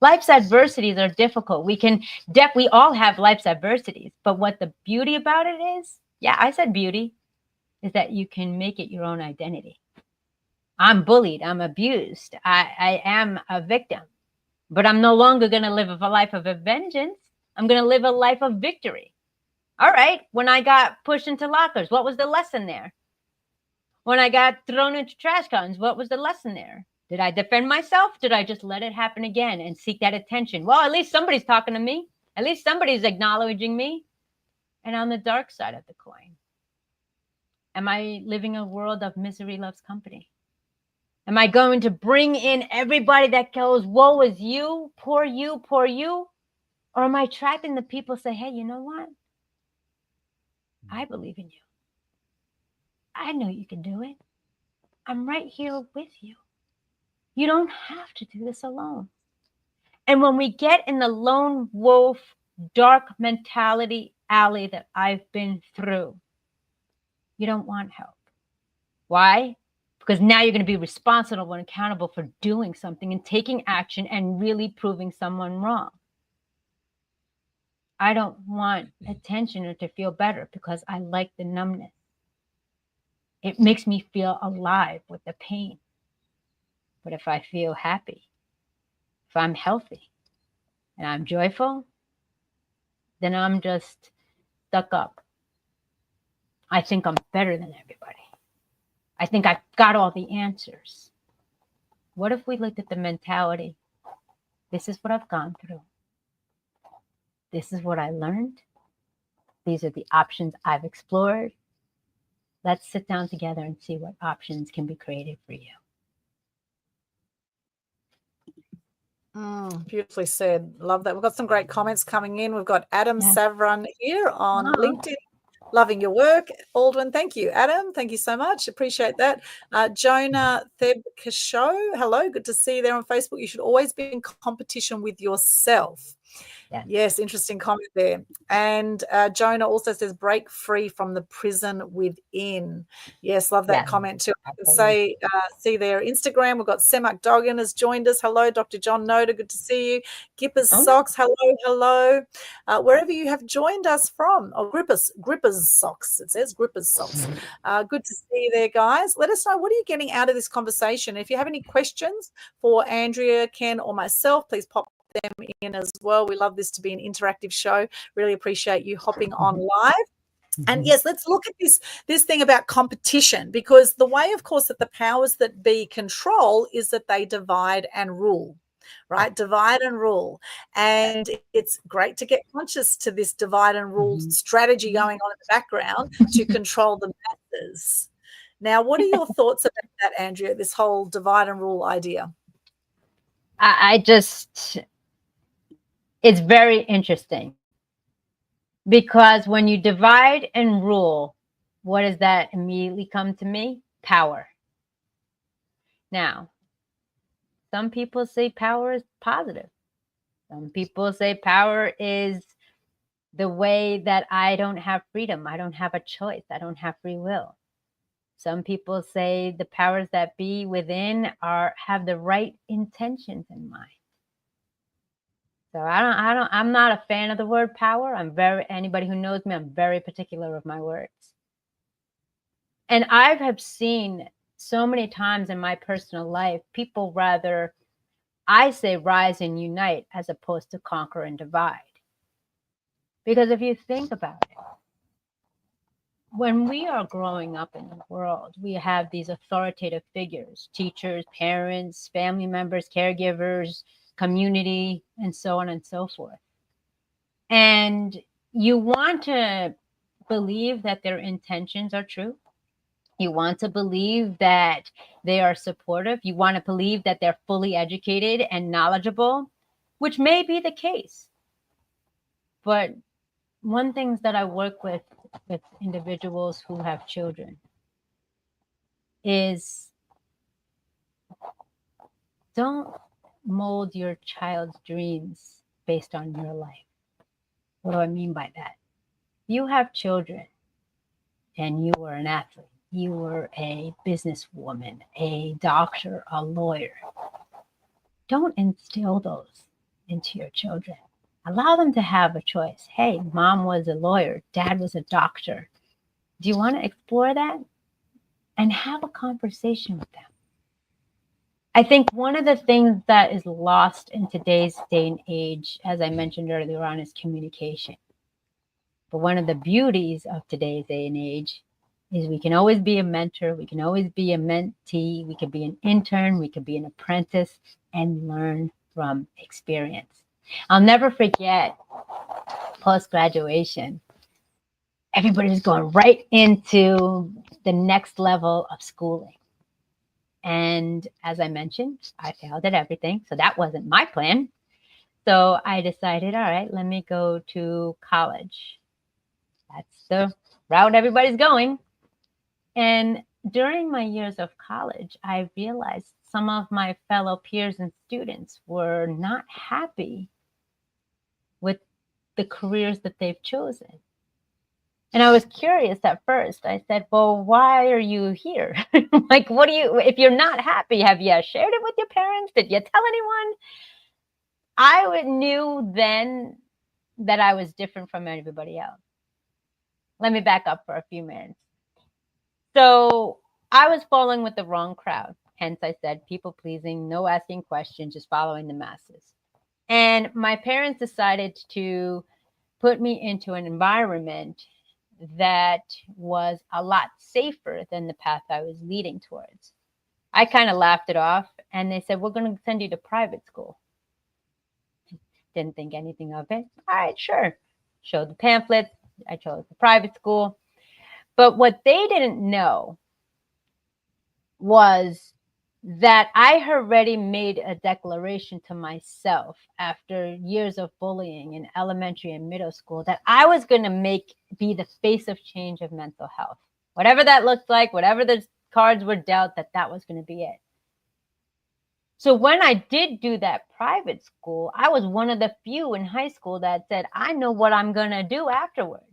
Life's adversities are difficult. We all have life's adversities, but what the beauty about it is, yeah, I said beauty, is that you can make it your own identity. I'm bullied, I'm abused, I am a victim, but I'm no longer going to live a life of vengeance. I'm going to live a life of victory. All right, when I got pushed into lockers, what was the lesson there? When I got thrown into trash cans, what was the lesson there? Did I defend myself? Did I just let it happen again and seek that attention? Well, at least somebody's talking to me. At least somebody's acknowledging me. And on the dark side of the coin, am I living a world of misery loves company? Am I going to bring in everybody that goes, woe is you, poor you, poor you? Or am I attracting the people who say, hey, you know what? I believe in you. I know you can do it. I'm right here with you. You don't have to do this alone. And when we get in the lone wolf, dark mentality alley that I've been through, you don't want help. Why? Because now you're going to be responsible and accountable for doing something and taking action and really proving someone wrong. I don't want attention or to feel better because I like the numbness. It makes me feel alive with the pain. But if I feel happy, if I'm healthy and I'm joyful, then I'm just stuck up. I think I'm better than everybody. I think I've got all the answers. What if we looked at the mentality? This is what I've gone through. This is what I learned. These are the options I've explored. Let's sit down together and see what options can be created for you. Beautifully said. Love that. We've got some great comments coming in. We've got Adam Savran here on LinkedIn. Loving your work, Aldwyn. Thank you, Adam. Thank you so much. Appreciate that. Jonah Theb Kasho. Hello. Good to see you there on Facebook. You should always be in competition with yourself. Yes, interesting comment there. And Jonah also says, break free from the prison within. Yes, love that comment too. I can say, see there, Instagram, we've got Semak Dogan has joined us. Hello, Dr. John Noda, good to see you. Gippers Socks, hello. Wherever you have joined us from, or Grippers Socks, it says Grippers Socks. Good to see you there, guys. Let us know, what are you getting out of this conversation? If you have any questions for Andrea, Ken, or myself, please pop them in as well. We love this to be an interactive show. Really appreciate you hopping on live. And yes, let's look at this thing about competition, because the way, of course, that the powers that be control is that they divide and rule, right? Divide and rule. And it's great to get conscious to this divide and rule strategy going on in the background to control the masses. Now, what are your thoughts about that, Andrea, this whole divide and rule idea? It's very interesting, because when you divide and rule, what does that immediately come to me? Power. Now, some people say power is positive. Some people say power is the way that I don't have freedom. I don't have a choice. I don't have free will. Some people say the powers that be within have the right intentions in mind. So I'm not a fan of the word power. Anybody who knows me, I'm very particular of my words. And I have seen so many times in my personal life, people rather, I say, rise and unite as opposed to conquer and divide. Because if you think about it, when we are growing up in the world, we have these authoritative figures, teachers, parents, family members, caregivers, community, and so on and so forth. And you want to believe that their intentions are true. You want to believe that they are supportive. You want to believe that they're fully educated and knowledgeable, which may be the case. But one thing that I work with individuals who have children is don't mold your child's dreams based on your life. What do I mean by that? You have children and you were an athlete. You were a businesswoman, a doctor, a lawyer. Don't instill those into your children. Allow them to have a choice. Hey, mom was a lawyer. Dad was a doctor. Do you want to explore that? And have a conversation with them. I think one of the things that is lost in today's day and age, as I mentioned earlier on, is communication. But one of the beauties of today's day and age is we can always be a mentor. We can always be a mentee. We could be an intern. We could be an apprentice and learn from experience. I'll never forget post-graduation. Everybody's going right into the next level of schooling. And as I mentioned, I failed at everything. So that wasn't my plan. So I decided, all right, let me go to college. That's the route everybody's going. And during my years of college, I realized some of my fellow peers and students were not happy with the careers that they've chosen. And I was curious at first. I said, well, why are you here? Like, if you're not happy, have you shared it with your parents? Did you tell anyone? I knew then that I was different from everybody else. Let me back up for a few minutes. So I was following with the wrong crowd. Hence, I said people pleasing, no asking questions, just following the masses. And my parents decided to put me into an environment that was a lot safer than the path I was leading towards. I kind of laughed it off and they said, we're going to send you to private school. Didn't think anything of it. All right, sure. Showed the pamphlet. I chose the private school. But what they didn't know was that I had already made a declaration to myself after years of bullying in elementary and middle school that I was going to be the face of change of mental health. Whatever that looked like, whatever the cards were dealt, that was going to be it. So when I did do that private school, I was one of the few in high school that said, I know what I'm going to do afterwards.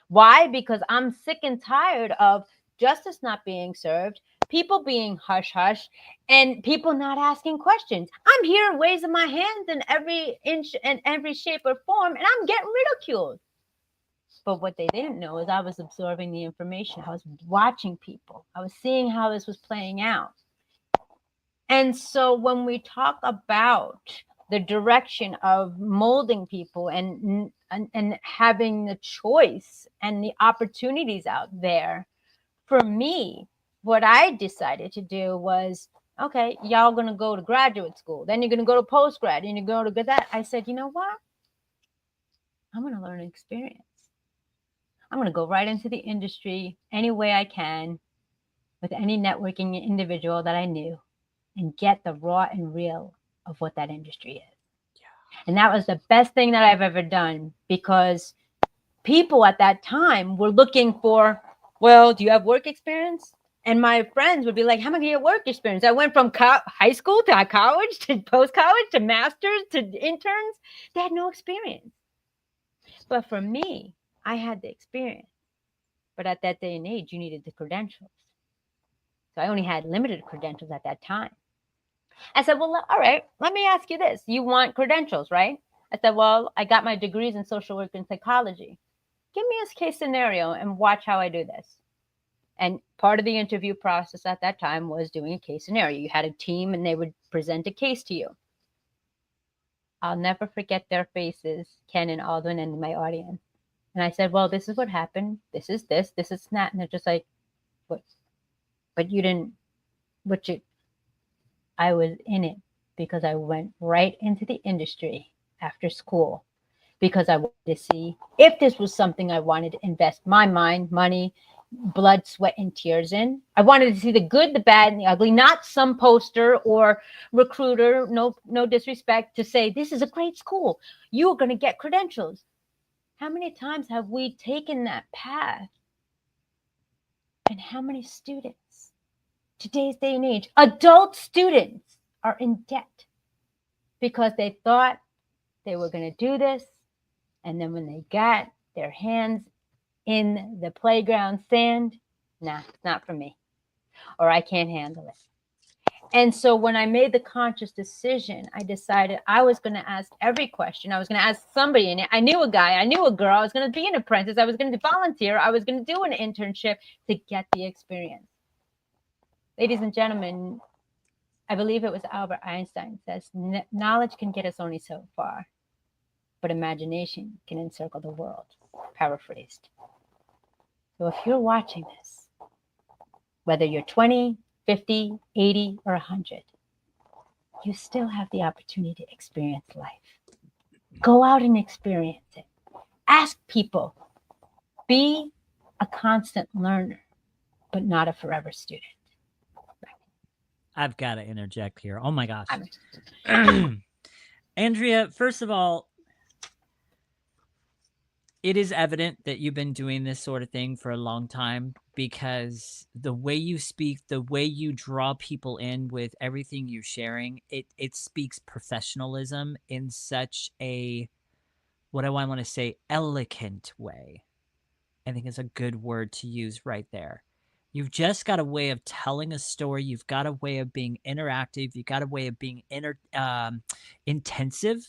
Why? Because I'm sick and tired of justice not being served, people being hush-hush, and people not asking questions. I'm here raising my hands in every inch and every shape or form, and I'm getting ridiculed. But what they didn't know is I was absorbing the information. I was watching people. I was seeing how this was playing out. And so when we talk about the direction of molding people and having the choice and the opportunities out there, for me, what I decided to do was, okay, y'all going to go to graduate school. Then you're going to go to postgrad and you go to that. I said, you know what? I'm going to learn experience. I'm going to go right into the industry any way I can with any networking individual that I knew and get the raw and real of what that industry is. Yeah. And that was the best thing that I've ever done because people at that time were looking for, well, do you have work experience? And my friends would be like, how am I going to get work experience? I went from high school to college to post-college to master's to interns. They had no experience. But for me, I had the experience. But at that day and age, you needed the credentials. So I only had limited credentials at that time. I said, well, all right, let me ask you this. You want credentials, right? I said, well, I got my degrees in social work and psychology. Give me a case scenario and watch how I do this. And part of the interview process at that time was doing a case scenario. You had a team and they would present a case to you. I'll never forget their faces, Ken and Aldwyn and my audience. And I said, well, this is what happened. This is that. And they're just like, what? But you didn't, I was in it because I went right into the industry after school because I wanted to see if this was something I wanted to invest my mind, money, blood, sweat, and tears in. I wanted to see the good, the bad, and the ugly, not some poster or recruiter, no disrespect, to say, this is a great school. You're going to get credentials. How many times have we taken that path? And how many students, today's day and age, adult students, are in debt because they thought they were going to do this. And then when they got their hands in the playground sand, nah, it's not for me, or I can't handle it. And so when I made the conscious decision, I decided I was going to ask every question. I was going to ask somebody, and I knew a guy, I knew a girl, I was going to be an apprentice, I was going to volunteer, I was going to do an internship to get the experience. Ladies and gentlemen, I believe it was Albert Einstein says, knowledge can get us only so far, but imagination can encircle the world, paraphrased. So if you're watching this, whether you're 20, 50, 80, or 100, you still have the opportunity to experience life. Go out and experience it. Ask people. Be a constant learner, but not a forever student. I've got to interject here. Oh my gosh. Andrea, first of all, it is evident that you've been doing this sort of thing for a long time because the way you speak, the way you draw people in with everything you're sharing, it speaks professionalism in such a, what do I want to say, elegant way. I think is a good word to use right there. You've just got a way of telling a story. You've got a way of being interactive. You've got a way of being intensive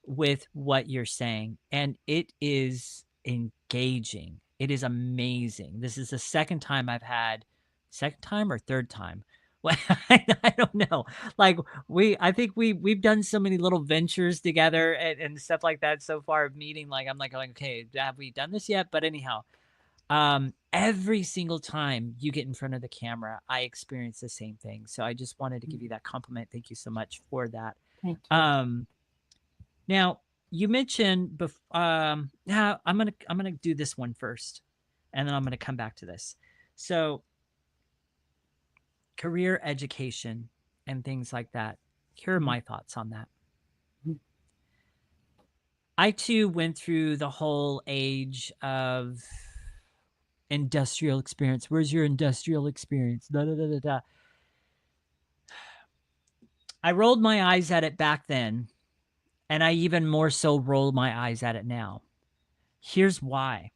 with what you're saying. And it is engaging. It is amazing. This is the second time or third time. Well, I don't know. Like I think we've done so many little ventures together and stuff like that so far of meeting. Like, I'm like going, okay, have we done this yet? But anyhow, every single time you get in front of the camera, I experience the same thing. So I just wanted to give you that compliment. Thank you so much for that. Thank you. Now you mentioned now I'm gonna do this one first, and then I'm gonna come back to this. So career education and things like that. Here are my thoughts on that. I too went through the whole age of industrial experience. Where's your industrial experience? Da, da, da, da, da. I rolled my eyes at it back then, and I even more so roll my eyes at it now. Here's why.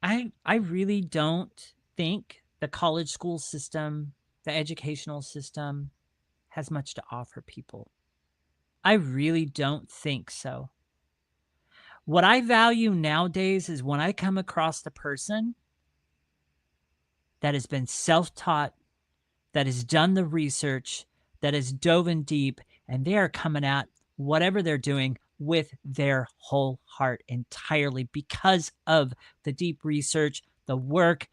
I really don't think the college school system, the educational system, has much to offer people. I really don't think so. What I value nowadays is when I come across the person that has been self-taught, that has done the research, that has dove in deep, and they are coming at whatever they're doing with their whole heart entirely because of the deep research, the work,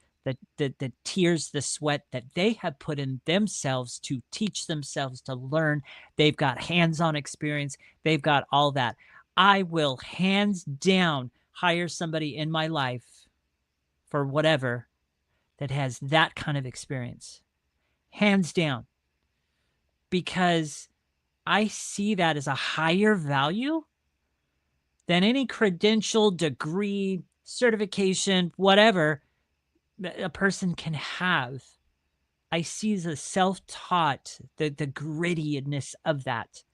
the tears, the sweat that they have put in themselves to teach themselves to learn. They've got hands-on experience. They've got all that. I will hands down hire somebody in my life for whatever that has that kind of experience. Hands down. Because I see that as a higher value than any credential, degree, certification, whatever that a person can have. I see the self-taught, the grittiness of that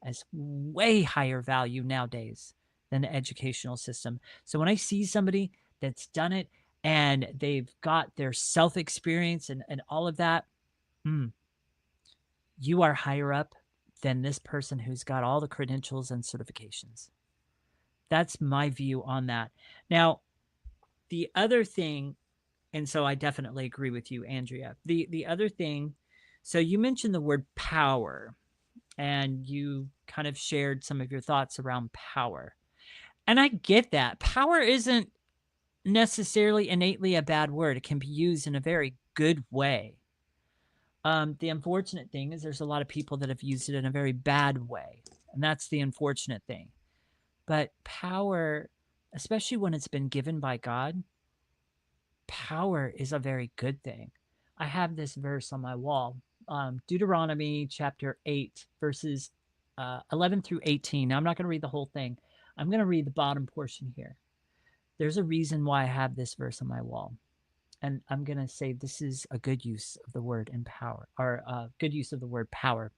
as way higher value nowadays than the educational system. So when I see somebody that's done it and they've got their self-experience and all of that, you are higher up than this person who's got all the credentials and certifications. That's my view on that. Now, the other thing, and so I definitely agree with you, Andrea. The other thing, so you mentioned the word power, and you kind of shared some of your thoughts around power. And I get that. Power isn't necessarily innately a bad word. It can be used in a very good way. The unfortunate thing is there's a lot of people that have used it in a very bad way, and that's the unfortunate thing. But power, especially when it's been given by God, power is a very good thing. I have this verse on my wall, Deuteronomy chapter 8, verses 11 through 18. Now, I'm not going to read the whole thing. I'm going to read the bottom portion here. There's a reason why I have this verse on my wall. And I'm going to say this is a good use of the word empower, or good use of the word power.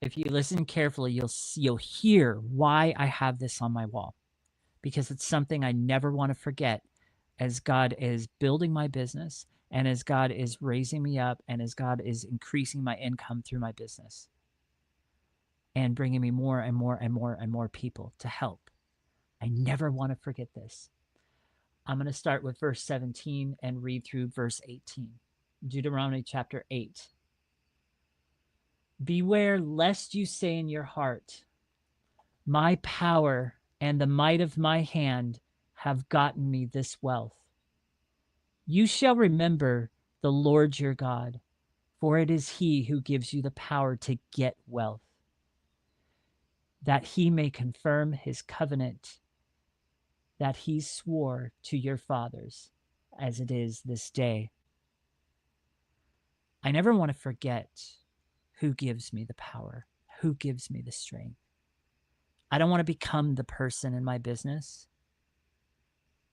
If you listen carefully, you'll hear why I have this on my wall, because it's something I never want to forget as God is building my business and as God is raising me up and as God is increasing my income through my business and bringing me more and more and more and more people to help. I never want to forget this. I'm going to start with verse 17 and read through verse 18. Deuteronomy chapter 8. Beware lest you say in your heart, my power and the might of my hand have gotten me this wealth. You shall remember the Lord your God, for it is he who gives you the power to get wealth, that he may confirm his covenant that he swore to your fathers, as it is this day. I never want to forget who gives me the power, who gives me the strength. I don't want to become the person in my business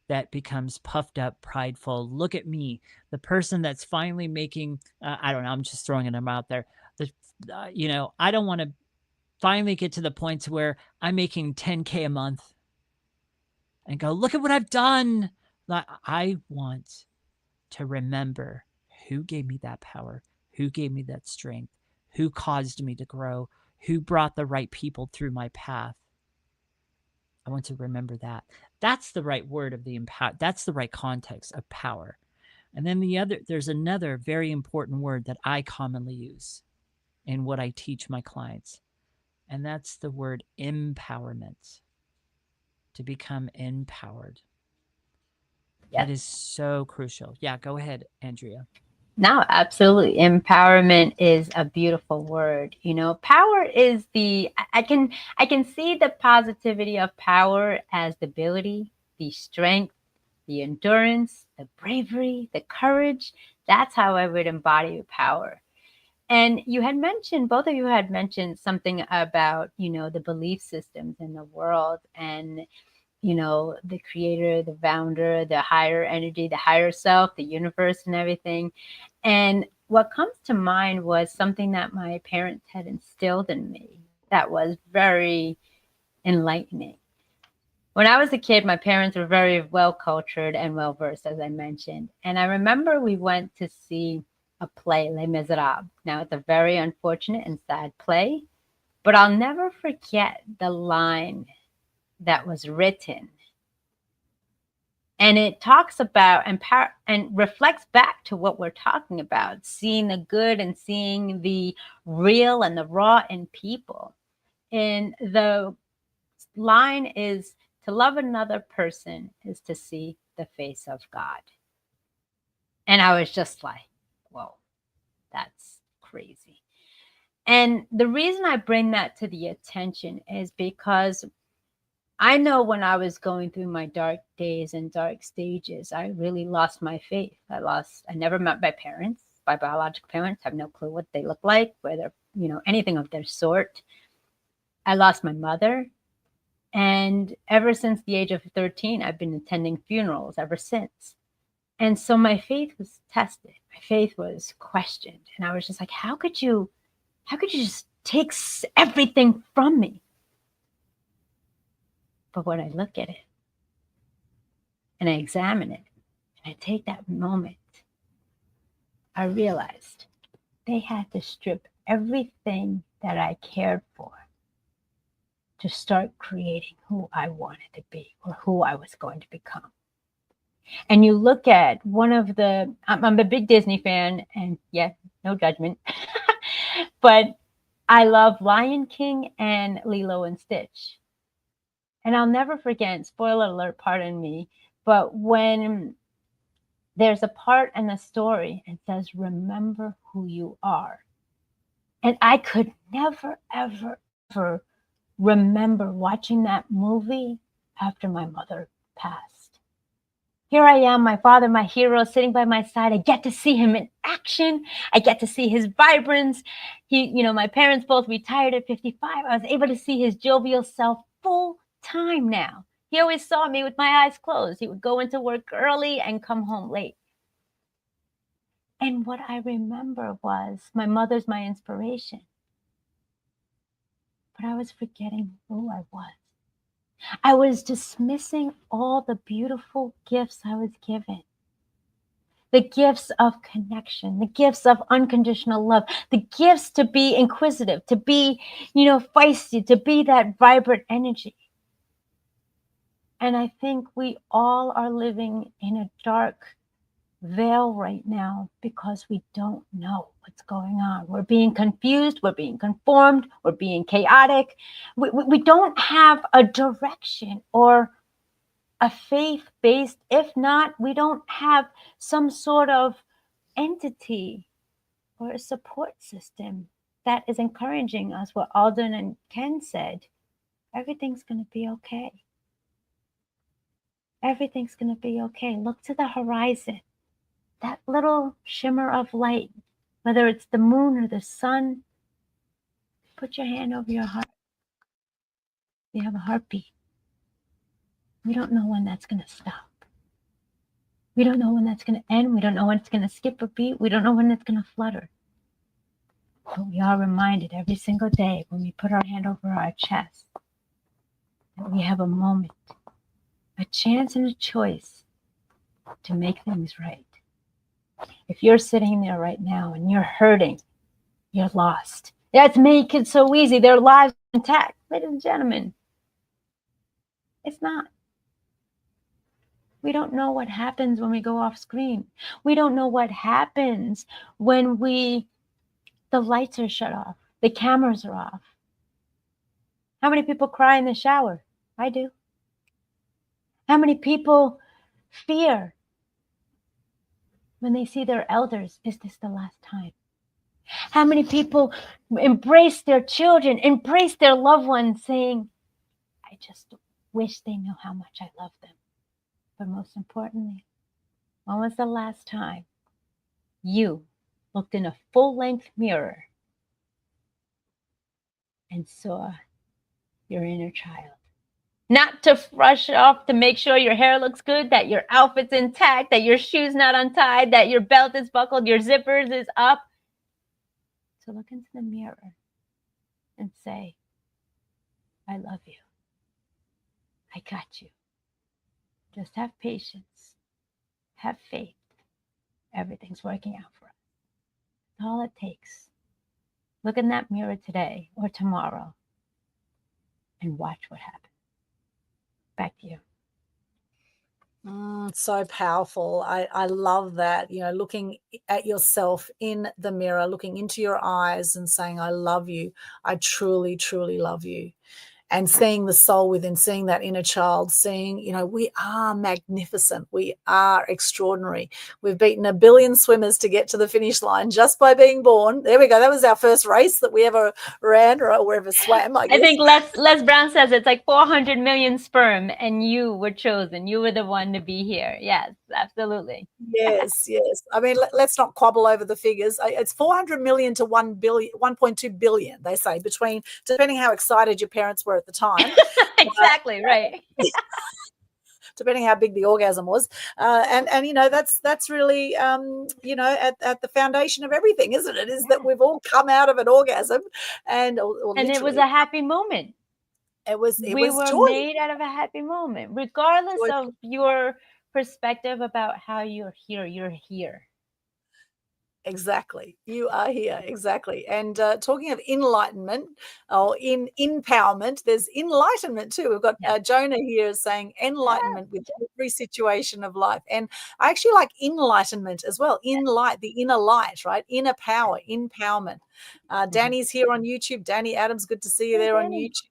that becomes puffed up, prideful. Look at me, the person that's finally making, I don't know, I'm just throwing them out there. I don't want to finally get to the point where I'm making 10K a month and go, look at what I've done. I want to remember who gave me that power, who gave me that strength, who caused me to grow, who brought the right people through my path. I want to remember that. That's the right word of the empower. That's the right context of power. And then there's another very important word that I commonly use in what I teach my clients. And that's the word empowerment. To become empowered. Yes. That is so crucial. Yeah, go ahead, Andrea. No, absolutely. Empowerment is a beautiful word. Power is I can see the positivity of power as the ability, the strength, the endurance, the bravery, the courage. That's how I would embody power. And both of you had mentioned something about, the belief systems in the world and, the creator, the founder, the higher energy, the higher self, the universe and everything. And what comes to mind was something that my parents had instilled in me that was very enlightening. When I was a kid, my parents were very well cultured and well versed, as I mentioned. And I remember we went to see a play, Les Miserables. Now, it's a very unfortunate and sad play, but I'll never forget the line that was written. And it talks about and reflects back to what we're talking about, seeing the good and seeing the real and the raw in people. And the line is, to love another person is to see the face of God. And I was just like, whoa, that's crazy. And the reason I bring that to the attention is because I know when I was going through my dark days and dark stages, I really lost my faith. I never met my parents, my biological parents, have no clue what they look like, whether, anything of their sort. I lost my mother. And ever since the age of 13, I've been attending funerals ever since. And so my faith was tested. My faith was questioned. And I was just like, how could you just take everything from me? But when I look at it and I examine it and I take that moment, I realized they had to strip everything that I cared for to start creating who I wanted to be or who I was going to become. And you look at I'm a big Disney fan, and yeah, no judgment, but I love Lion King and Lilo and Stitch. And I'll never forget, spoiler alert, pardon me, but when there's a part in the story and says, remember who you are. And I could never, ever, ever remember watching that movie after my mother passed. Here I am, my father, my hero, sitting by my side. I get to see him in action. I get to see his vibrance. My parents both retired at 55. I was able to see his jovial self full time now. He always saw me with my eyes closed. He would go into work early and come home late. And what I remember was my mother's my inspiration. But I was forgetting who I was. I was dismissing all the beautiful gifts I was given. The gifts of connection, the gifts of unconditional love, the gifts to be inquisitive, to be, feisty, to be that vibrant energy. And I think we all are living in a dark veil right now because we don't know what's going on. We're being confused, we're being conformed, we're being chaotic. We don't have a direction or a faith-based. If not, we don't have some sort of entity or a support system that is encouraging us. What Aldwyn and Ken said, everything's going to be okay. Everything's going to be okay. Look to the horizon. That little shimmer of light, whether it's the moon or the sun, put your hand over your heart. You have a heartbeat. We don't know when that's going to stop. We don't know when that's going to end. We don't know when it's going to skip a beat. We don't know when it's going to flutter. But we are reminded every single day when we put our hand over our chest that we have a moment, a chance and a choice to make things right. If you're sitting there right now and you're hurting, you're lost. That's make it so easy. Their lives intact. Ladies and gentlemen, it's not. We don't know what happens when we go off screen. We don't know what happens when the lights are shut off, the cameras are off. How many people cry in the shower? I do. How many people fear when they see their elders? Is this the last time? How many people embrace their children, embrace their loved ones, saying, I just wish they knew how much I love them. But most importantly, when was the last time you looked in a full-length mirror and saw your inner child? Not to brush off to make sure your hair looks good, that your outfit's intact, that your shoe's not untied, that your belt is buckled, your zippers is up. To look into the mirror and say, I love you. I got you. Just have patience. Have faith. Everything's working out for us. That's all it takes. Look in that mirror today or tomorrow and watch what happens. Back to you. So powerful. I love that, looking at yourself in the mirror, looking into your eyes and saying, I love you. I truly, truly love you. And seeing the soul within, seeing that inner child, seeing, we are magnificent. We are extraordinary. We've beaten 1 billion swimmers to get to the finish line just by being born. There we go. That was our first race that we ever ran or ever swam, I guess. I think Les Brown says it's like 400 million sperm and you were chosen. You were the one to be here. Yes, absolutely. Yes. I mean, let's not quibble over the figures. It's 400 million to 1 billion, 1.2 billion, they say, depending how excited your parents were at the time. Exactly, right. Depending how big the orgasm was, and you know that's really you know at the foundation of everything, isn't it? Is that we've all come out of an orgasm, or And it was literally, a happy moment. it was We were joy. made out of a happy moment, regardless Joy. of your perspective about how you're here. You're here. Exactly. You are here. Exactly. And talking of enlightenment or in empowerment, there's enlightenment too. We've got Yes. Jonah here saying Yeah. enlightenment with every situation of life. And I actually like enlightenment as well. In light, the inner light, right? Inner power, empowerment. Danny's here on YouTube. Danny Adams, good to see you Hey, there on Danny. YouTube.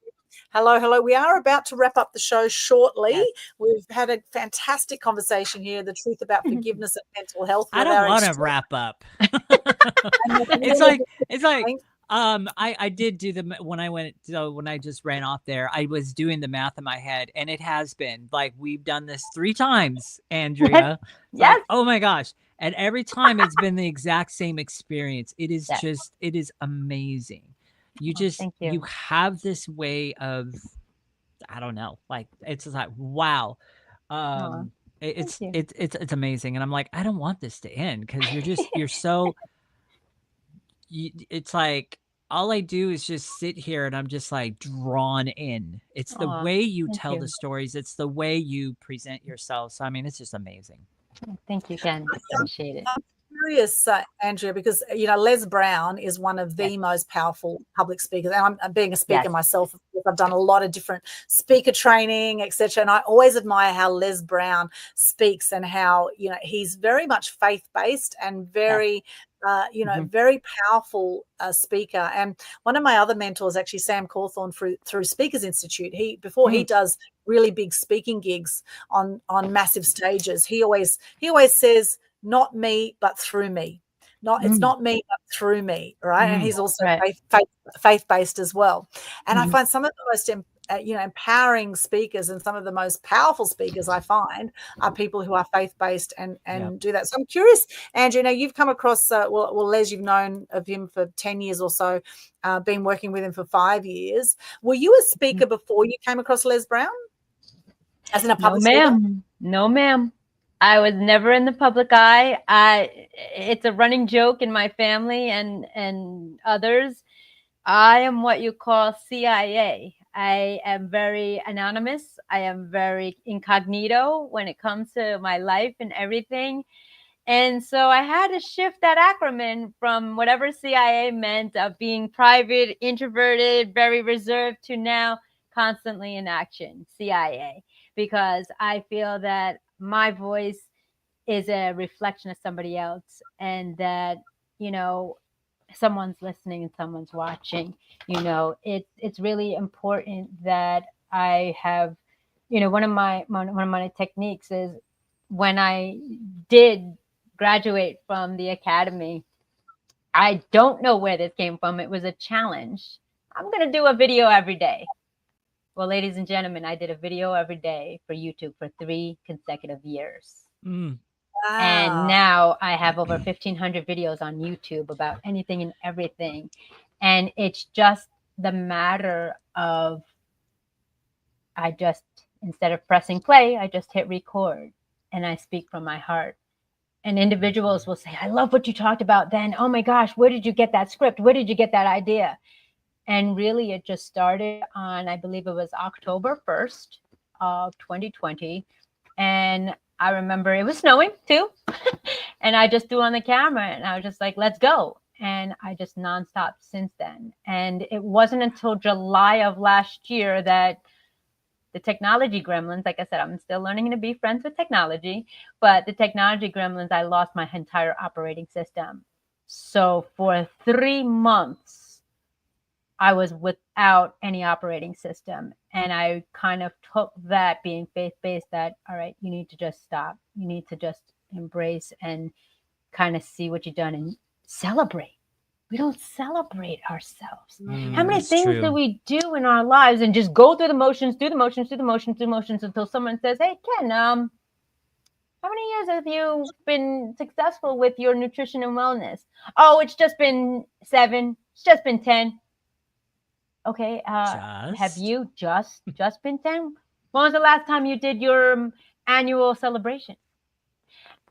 Hello, hello. We are about to wrap up the show shortly. Yes. We've had a fantastic conversation here, the truth about forgiveness and mental health. I with don't our want to extreme- wrap up. And It's like Thank- I did do when I just ran off there, I was doing the math in my head, and it has been like we've done this 3 times, Andrea. It's Yes. like, oh my gosh. And every time it's been the exact same experience. It is Yes. it is amazing. You Oh, just thank you. you have this way of, I don't know, like it's just like wow. It's thank you. it's amazing, and I'm like, I don't want this to end because you're so it's like all I do is just sit here and I'm just like drawn in. It's the Aw, way you thank tell you. the stories. It's the way you present yourself. So I mean, it's just amazing. Thank you again. Appreciate it. I'm curious, Andrea, because you know Les Brown is one of the most powerful public speakers, and I'm being a speaker Yes. myself. Of course, I've done a lot of different speaker training, etc. And I always admire how Les Brown speaks and how you know he's very much faith based and very. You know, very powerful speaker. And one of my other mentors, actually Sam Cawthorn, through Speakers Institute, before he does really big speaking gigs on massive stages, he always says, "Not me, but through me." It's not me, but through me, right? And he's also faith based as well. And I find some of the most you know, empowering speakers and some of the most powerful speakers I find are people who are faith-based and do that. So I'm curious, Andrew, now you've come across, well, Les, you've known of him for 10 years or so, been working with him for 5 years. Were you a speaker before you came across Les Brown? As in a public speaker? No, ma'am. I was never in the public eye. It's a running joke in my family and others. I am what you call CIA. I am very anonymous. I am very incognito when it comes to my life and everything. And so I had to shift that acronym from whatever CIA meant of being private, introverted, very reserved to now constantly in action, CIA, because I feel that my voice is a reflection of somebody else and that, you know, someone's listening and someone's watching. You know, it's really important that I have, you know, one of my techniques is when I did graduate from the academy, I don't know where this came from. It was a challenge. I'm going to do a video every day. Well, ladies and gentlemen, I did a video every day for YouTube for 3 consecutive years. And now I have over 1,500 videos on YouTube about anything and everything. And it's just the matter of, instead of pressing play, I just hit record and I speak from my heart. And individuals will say, I love what you talked about then. Oh my gosh, where did you get that script? Where did you get that idea? And really, it just started on, I believe it was October 1st of 2020. And I remember it was snowing too. And I just threw on the camera and I was just like, let's go. And I just nonstop since then. And it wasn't until July of last year that the technology gremlins, like I said, I'm still learning to be friends with technology, but the technology gremlins, I lost my entire operating system. So for 3 months, I was without any operating system. And I kind of took that, being faith-based, that, all right, you need to just stop. You need to just embrace and kind of see what you've done and celebrate. We don't celebrate ourselves. How many things do we do in our lives and just go through the motions, do the motions until someone says, hey, Ken, how many years have you been successful with your nutrition and wellness? Oh, it's just been 7. It's just been 10. Okay. Have Just. you just been 10? When was the last time you did your annual celebration?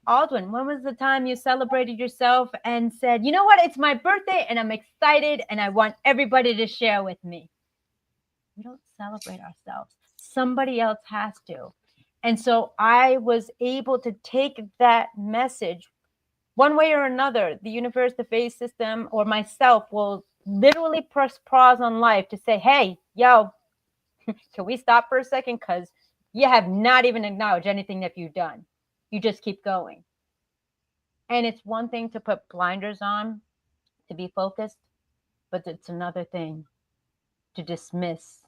Aldwyn, when was the time you celebrated yourself and said, you know what, it's my birthday and I'm excited and I want everybody to share with me? We don't celebrate ourselves. Somebody else has to. And so I was able to take that message one way or another. The universe, the faith system, or myself will literally press pause on life to say, hey, yo, can we stop for a second? Because you have not even acknowledged anything that you've done. You just keep going. And it's one thing to put blinders on, to be focused, but it's another thing to dismiss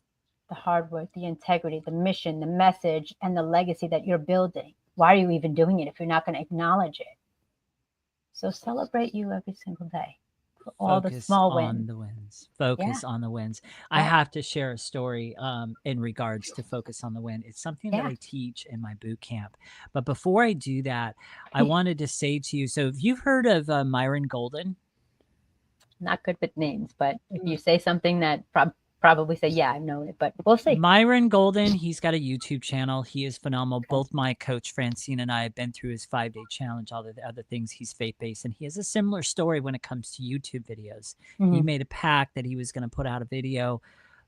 the hard work, the integrity, the mission, the message, and the legacy that you're building. Why are you even doing it if you're not going to acknowledge it? So celebrate you every single day for all the small wins. The wins. Focus on the wins. I Yeah. have to share a story in regards to focus on the win. It's something that Yeah. I teach in my boot camp. But before I do that, I wanted to say to you, so have you heard of Myron Golden? Not good with names, but if you say something that probably say, yeah, I know it, but we'll see. Myron Golden, he's got a YouTube channel. He is phenomenal. Both my coach Francine and I have been through his 5-day challenge, all the other things. He's faith-based, and he has a similar story when it comes to YouTube videos. He made a pact that he was going to put out a video,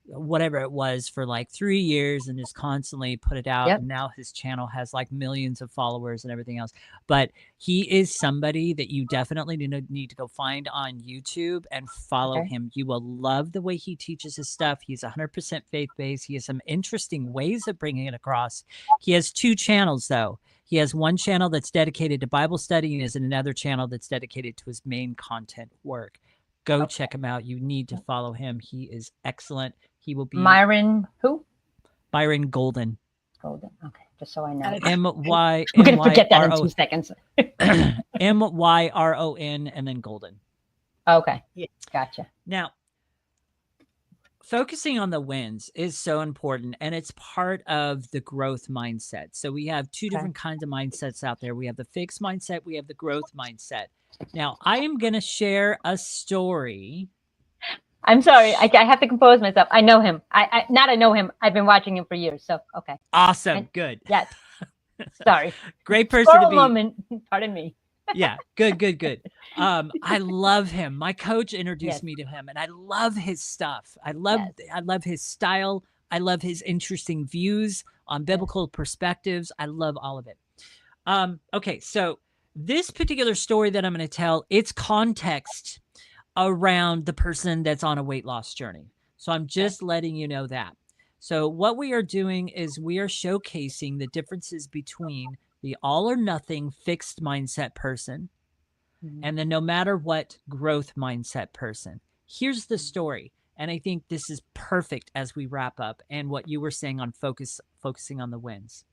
whatever it was, for like 3 years and just constantly put it out. Yep. And now his channel has like millions of followers and everything else. But he is somebody that you definitely need to go find on YouTube and follow him. You will love the way he teaches his stuff. He's 100% faith-based. He has some interesting ways of bringing it across. He has 2 channels though. He has one channel that's dedicated to Bible study and he has another channel that's dedicated to his main content work. Go check him out. You need to follow him. He is excellent. He will be Myron who? Byron Golden. Golden. Okay, just so I know. M-Y. I'm going to forget that in 2 seconds. M-Y-R-O-N and then Golden. Okay. Yeah. Gotcha. Now, focusing on the wins is so important, and it's part of the growth mindset. So we have 2 different kinds of mindsets out there. We have the fixed mindset. We have the growth mindset. Now, I am going to share a story. I'm sorry. I have to compose myself. I know him. I know him. I've been watching him for years. So, okay. Awesome. Good. Yes. Sorry. Great person to be. Moment. Pardon me. Yeah. Good. I love him. My coach introduced me to him, and I love his stuff. I love his style. I love his interesting views on biblical perspectives. I love all of it. Okay. So this particular story that I'm going to tell, it's context around the person that's on a weight loss journey. So I'm just letting you know that. So what we are doing is we are showcasing the differences between the all or nothing fixed mindset person and the no matter what growth mindset person. Here's the story. And I think this is perfect as we wrap up and what you were saying on focusing on the wins.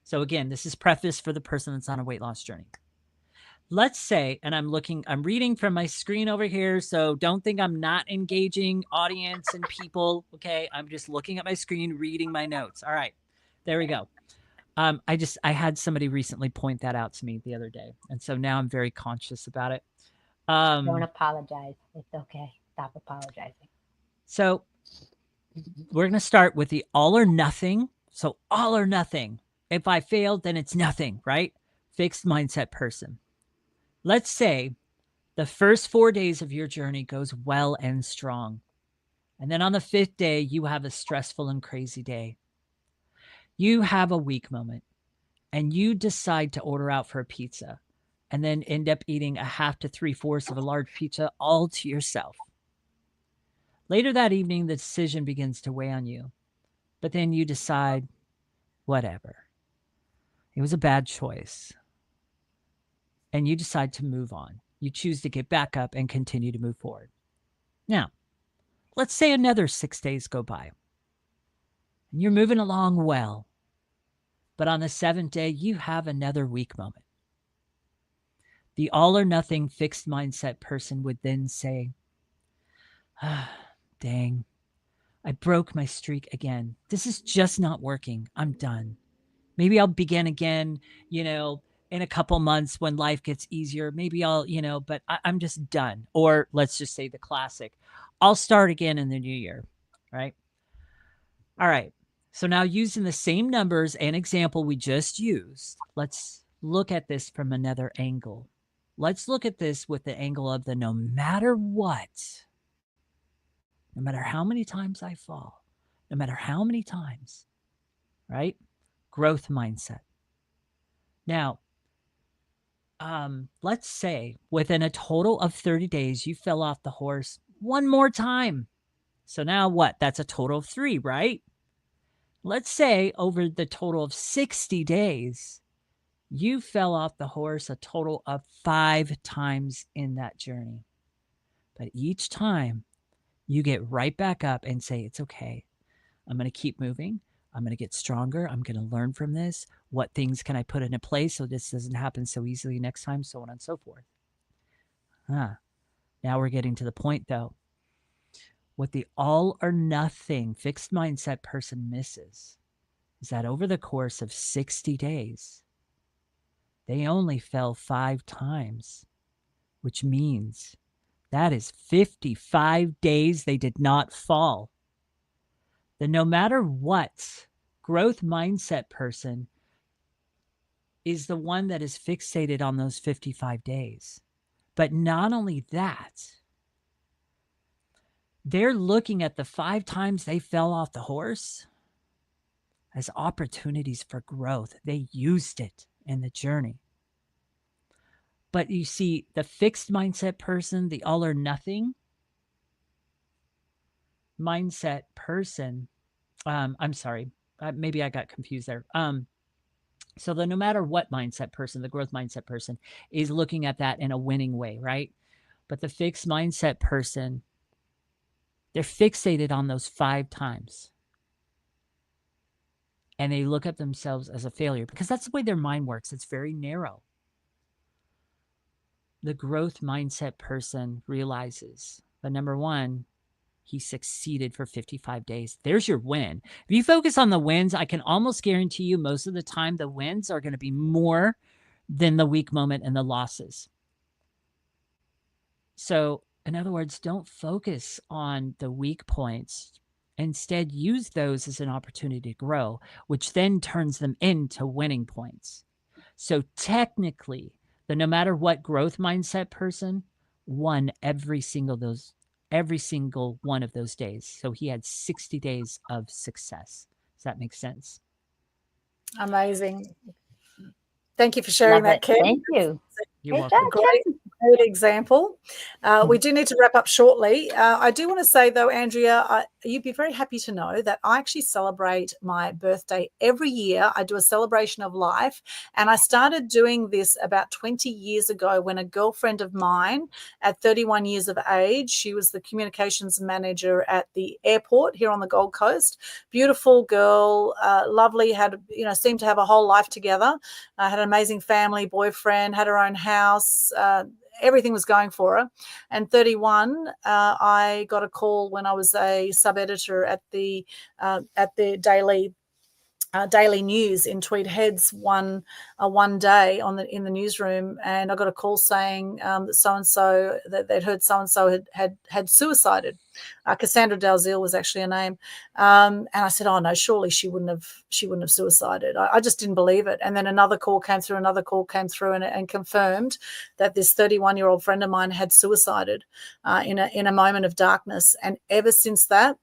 So again, this is preface for the person that's on a weight loss journey. Let's say, and I'm reading from my screen over here, so don't think I'm not engaging audience and people, okay? I'm just looking at my screen, reading my notes. All right, there we go. I had somebody recently point that out to me the other day, and so now I'm very conscious about it. Don't apologize. It's okay. Stop apologizing. So we're going to start with the all or nothing. So all or nothing. If I failed, then it's nothing, right? Fixed mindset person. Let's say the first 4 days of your journey goes well and strong. And then on the 5th day, you have a stressful and crazy day. You have a weak moment and you decide to order out for a pizza and then end up eating a half to 3/4 of a large pizza all to yourself. Later that evening, the decision begins to weigh on you, but then you decide, whatever. It was a bad choice. And you decide to move on. You choose to get back up and continue to move forward. Now, let's say another 6 days go by. And you're moving along well. But on the 7th day, you have another weak moment. The all or nothing fixed mindset person would then say, dang, I broke my streak again. This is just not working. I'm done. Maybe I'll begin again, in a couple months when life gets easier, maybe I'll, but I'm just done. Or let's just say the classic, I'll start again in the new year, right? All right. So now using the same numbers and example we just used, let's look at this from another angle. Let's look at this with the angle of the no matter what, no matter how many times I fall, no matter how many times, right? Growth mindset. Now, let's say within a total of 30 days, you fell off the horse one more time. So now what? That's a total of 3, right? Let's say over the total of 60 days, you fell off the horse a total of 5 times in that journey. But each time you get right back up and say, it's okay. I'm going to keep moving. I'm going to get stronger. I'm going to learn from this. What things can I put into place so this doesn't happen so easily next time, so on and so forth. Now we're getting to the point, though. What the all or nothing fixed mindset person misses is that over the course of 60 days, they only fell 5 times, which means that is 55 days they did not fall. The no matter what growth mindset person is the one that is fixated on those 55 days. But not only that, they're looking at the 5 times they fell off the horse as opportunities for growth. They used it in the journey. But you see, the fixed mindset person, the all or nothing mindset person, I'm sorry, maybe I got confused there. So the no matter what mindset person, the growth mindset person is looking at that in a winning way, right? But the fixed mindset person, they're fixated on those 5 times. And they look at themselves as a failure because that's the way their mind works. It's very narrow. The growth mindset person realizes that number 1, he succeeded for 55 days. There's your win. If you focus on the wins, I can almost guarantee you most of the time the wins are going to be more than the weak moment and the losses. So, in other words, don't focus on the weak points. Instead, use those as an opportunity to grow, which then turns them into winning points. So technically, the no matter what growth mindset person won every single one of those days. So he had 60 days of success. Does that make sense? Amazing. Thank you for sharing that, Ken. Thank you. You're welcome. Great example. We do need to wrap up shortly. I do want to say, though, Andrea, you'd be very happy to know that I actually celebrate my birthday every year. I do a celebration of life. And I started doing this about 20 years ago when a girlfriend of mine at 31 years of age, she was the communications manager at the airport here on the Gold Coast. Beautiful girl, lovely, seemed to have a whole life together. Had an amazing family, boyfriend, had her own house. Everything was going for her. And 31, I got a call when I was a sub-editor at the Daily News in Tweed Heads one day in the newsroom, and I got a call saying that so-and-so, that they'd heard so-and-so had suicided. Cassandra Dalziel was actually her name. And I said, oh no, surely she wouldn't have suicided. I just didn't believe it. And then another call came through and confirmed that this 31-year-old friend of mine had suicided in a moment of darkness. And ever since that,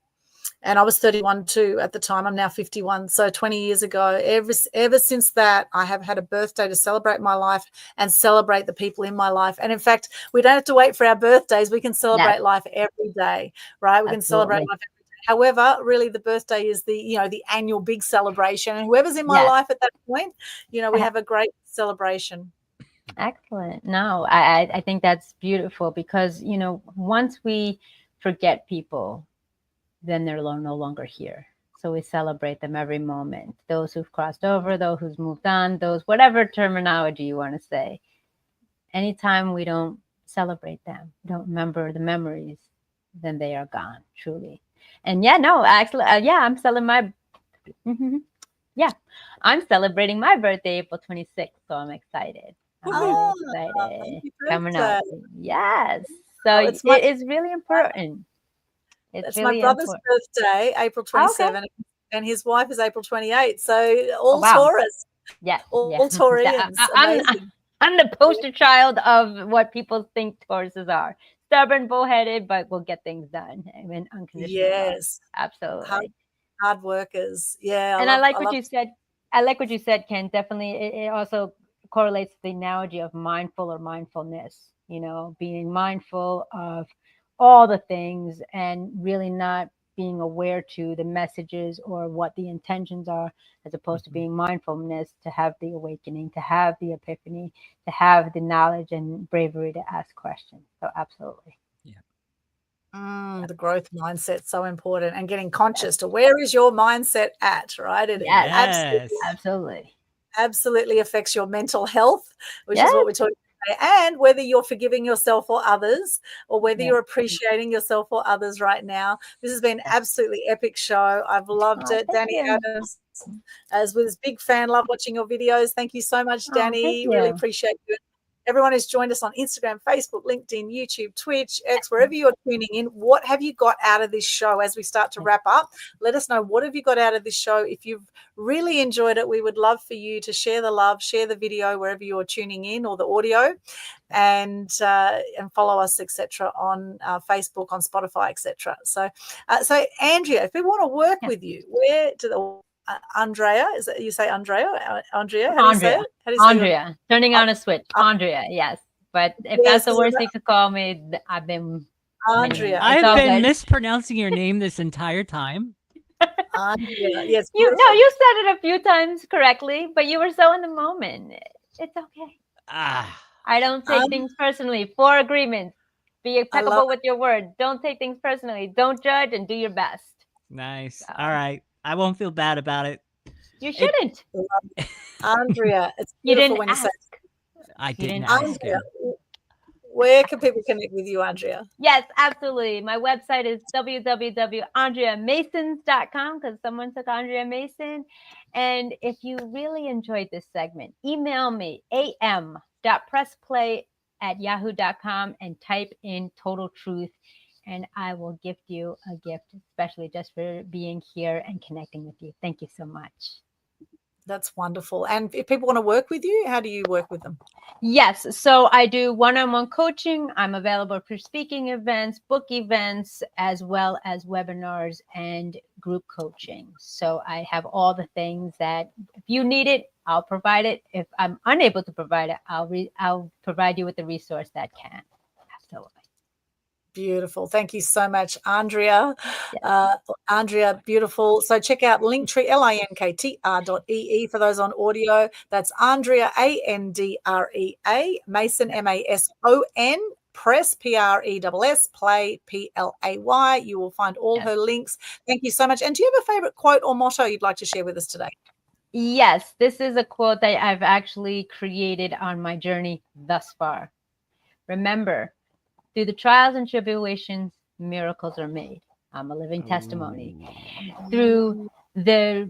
and I was 31 too at the time. I'm now 51. So 20 years ago, ever since that, I have had a birthday to celebrate my life and celebrate the people in my life. And in fact, we don't have to wait for our birthdays. We can celebrate life every day, right? We can celebrate life every day. However, really the birthday is the annual big celebration. And whoever's in my life at that point, we have a great celebration. Excellent. No, I think that's beautiful because, once we forget people, then they're no longer here. So we celebrate them every moment. Those who've crossed over, those who've moved on, those, whatever terminology you want to say. Anytime we don't celebrate them, don't remember the memories, then they are gone, truly. And actually, I'm selling my... Yeah, I'm celebrating my birthday April 26th, so I'm excited. I'm really Oh, excited. happy Coming up. birthday. Yes. So Oh, it is really important. It's it's my really brother's important. birthday, April Oh, okay. 27, and his wife is April 28. So Oh, all wow. Taurus, Yes. Yeah. all Taurians. Amazing. I'm the poster child of what people think Tauruses are. Stubborn, bullheaded, but we'll get things done. I mean, unconditional love. Yes. Absolutely. Hard workers. Yeah, And I like I what love you said. I like what you said, Ken. Definitely, it also correlates to the analogy of mindful or mindfulness. Being mindful of all the things and really not being aware to the messages or what the intentions are, as opposed to being mindfulness to have the awakening, to have the epiphany, to have the knowledge and bravery to ask questions. So, absolutely. the growth mindset, so important, and getting conscious to where is your mindset at, right? It Yes, absolutely. absolutely affects your mental health, which Yes. is what we're talking about, and whether you're forgiving yourself or others, or whether Yeah. you're appreciating yourself or others right now. This has been absolutely epic show. I've loved it. Thank Danny you. Adams, as with his big fan, love watching your videos. Thank you so much, Thank Danny. Really you. appreciate you. Everyone who's joined us on Instagram, Facebook, LinkedIn, YouTube, Twitch, X, wherever you're tuning in, what have you got out of this show as we start to wrap up? Let us know, what have you got out of this show? If you've really enjoyed it, we would love for you to share the love, share the video wherever you're tuning in, or the audio, and follow us, etc., on Facebook, on Spotify, etc. So Andrea, if people want to work with you, where do the Andrea, is that you say Andrea? Andrea, how do you say it? How do you say Andrea, turning on a switch. Andrea, yes. But if that's the worst you could call me, I've been Andrea. I've been mispronouncing your name this entire time. Andrea, yes. You said it a few times correctly, but you were so in the moment. It's okay. I don't take things personally. 4 agreements. Be impeccable with your word. Don't take things personally. Don't judge and do your best. Nice. All right. I won't feel bad about it. You shouldn't. Andrea, it's you beautiful didn't when you ask. say I didn't ask. Andrea, where can people connect with you, Andrea? Yes, absolutely. My website is www.andreamasons.com, because someone took Andrea Mason. And if you really enjoyed this segment, email me am.pressplay@yahoo.com and type in Total Truth, and I will gift you a gift, especially just for being here and connecting with you. Thank you so much. That's wonderful. And if people want to work with you, how do you work with them? Yes. So I do one-on-one coaching. I'm available for speaking events, book events, as well as webinars and group coaching. So I have all the things that if you need it, I'll provide it. If I'm unable to provide it, I'll provide you with the resource that can. Absolutely. Beautiful. Thank you so much, Andrea. Andrea, beautiful. So check out Linktree, linktr.ee for those on audio. That's Andrea, Andrea, Mason, Mason, Press, Press, Play, Play. You will find all her links. Thank you so much. And do you have a favorite quote or motto you'd like to share with us today? Yes, this is a quote that I've actually created on my journey thus far. Remember, through the trials and tribulations, miracles are made. I'm a living testimony. Through the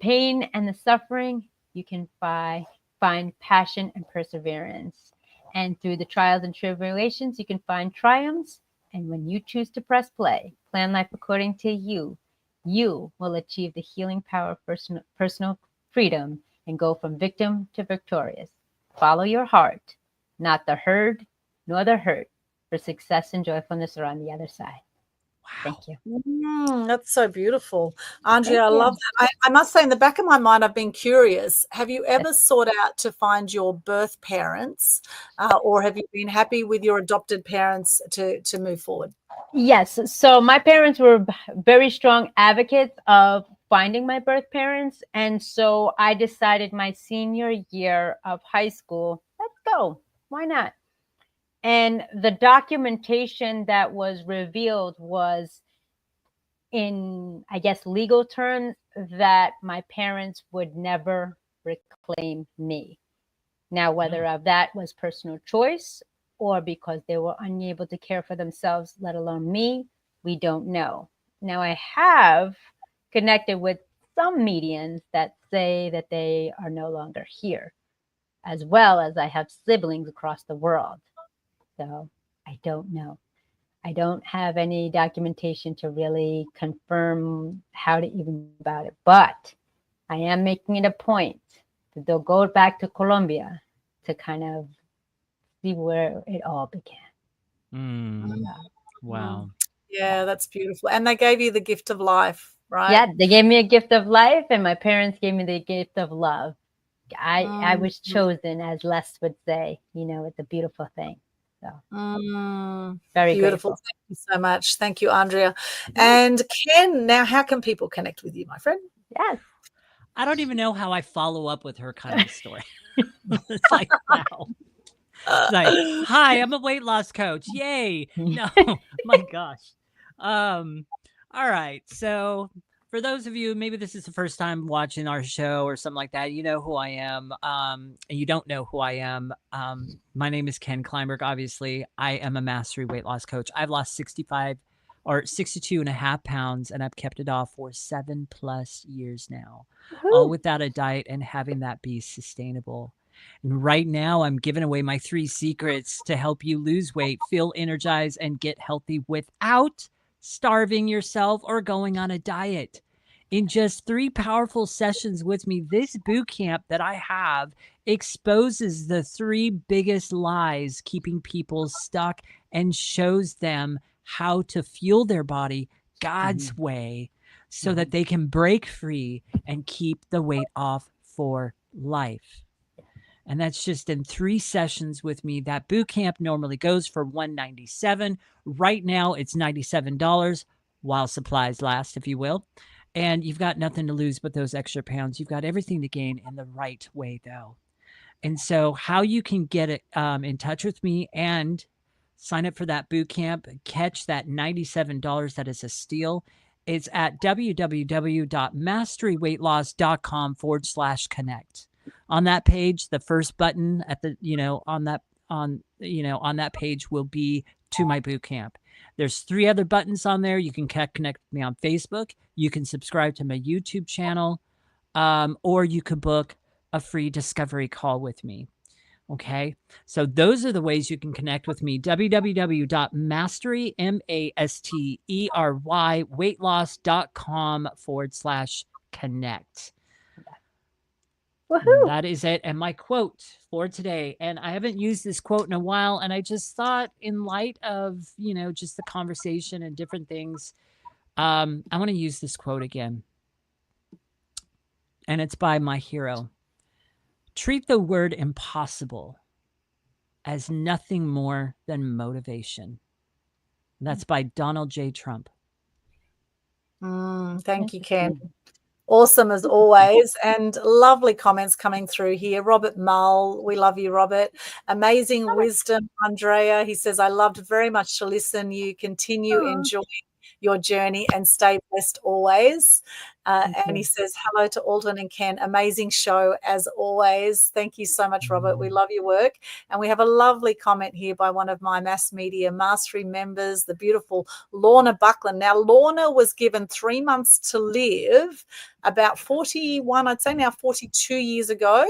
pain and the suffering, you can find passion and perseverance. And through the trials and tribulations, you can find triumphs. And when you choose to press play, plan life according to you, you will achieve the healing power of personal freedom and go from victim to victorious. Follow your heart, not the herd nor the hurt. For success and joyfulness are on the other side. Wow. Thank you. That's so beautiful. Andrea, I love that. I must say, in the back of my mind, I've been curious. Have you ever sought out to find your birth parents, or have you been happy with your adopted parents to move forward? Yes. So my parents were very strong advocates of finding my birth parents. And so I decided my senior year of high school, let's go. Why not? And the documentation that was revealed was, in, I guess, legal terms, that my parents would never reclaim me. Now, whether of that was personal choice or because they were unable to care for themselves, let alone me, we don't know. Now, I have connected with some mediums that say that they are no longer here, as well as I have siblings across the world. So I don't know. I don't have any documentation to really confirm how to even about it, but I am making it a point to go back to Colombia to kind of see where it all began. Wow. Yeah, that's beautiful. And they gave you the gift of life, right? Yeah, they gave me a gift of life, and my parents gave me the gift of love. I was chosen, as Les would say. It's a beautiful thing. So very beautiful. grateful. Thank you so much. Thank you, Andrea. And Ken, now how can people connect with you, my friend? Yes. I don't even know how I follow up with her kind of a story. It's like, wow. It's like, hi, I'm a weight loss coach. Yay. No, my gosh. All right. So for those of you, maybe this is the first time watching our show or something like that, you know who I am. And you don't know who I am. My name is Ken Kleinberg. Obviously, I am a mastery weight loss coach. I've lost 62 and a half pounds, and I've kept it off for 7+ years now, all without a diet and having that be sustainable. And right now, I'm giving away my 3 secrets to help you lose weight, feel energized, and get healthy without starving yourself or going on a diet. In just 3 powerful sessions with me, this boot camp that I have exposes the 3 biggest lies keeping people stuck and shows them how to fuel their body God's way so that they can break free and keep the weight off for life. And that's just in 3 sessions with me. That boot camp normally goes for $197. Right now, it's $97 while supplies last, if you will. And you've got nothing to lose but those extra pounds. You've got everything to gain in the right way, though. And so how you can get it in touch with me and sign up for that boot camp, catch that $97 that is a steal. It's at www.masteryweightloss.com/connect. On that page, the first button at the, on that page will be to my boot camp. There's 3 other buttons on there. You can connect with me on Facebook. You can subscribe to my YouTube channel, or you could book a free discovery call with me. Okay, so those are the ways you can connect with me. www.mastery, MASTERY, weightloss.com/connect. Woohoo. That is it. And my quote for today, and I haven't used this quote in a while, and I just thought in light of, just the conversation and different things, I want to use this quote again. And it's by my hero. Treat the word impossible as nothing more than motivation. That's by Donald J. Trump. Thank you, Ken. Awesome as always, and lovely comments coming through here. Robert Mull, we love you, Robert. Amazing wisdom, Andrea. He says, I loved very much to listen. You continue enjoying your journey and stay blessed always. And he says, hello to Aldwyn and Ken. Amazing show as always. Thank you so much, Robert. We love your work. And we have a lovely comment here by one of my Mass Media Mastery members, the beautiful Lorna Buckland. Now, Lorna was given 3 months to live about 41, I'd say now 42 years ago.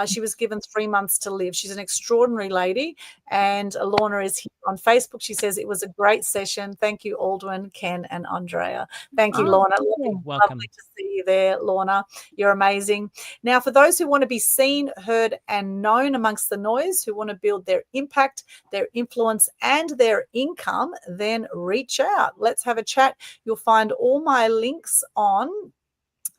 She was given 3 months to live. She's an extraordinary lady. And Lorna is here on Facebook. She says, it was a great session. Thank you, Aldwyn, Ken, and Andrea. Thank you, Lorna. Welcome. Lovely to see you there, Lorna. You're amazing. Now, for those who want to be seen, heard, and known amongst the noise, who want to build their impact, their influence, and their income, then reach out. Let's have a chat. You'll find all my links on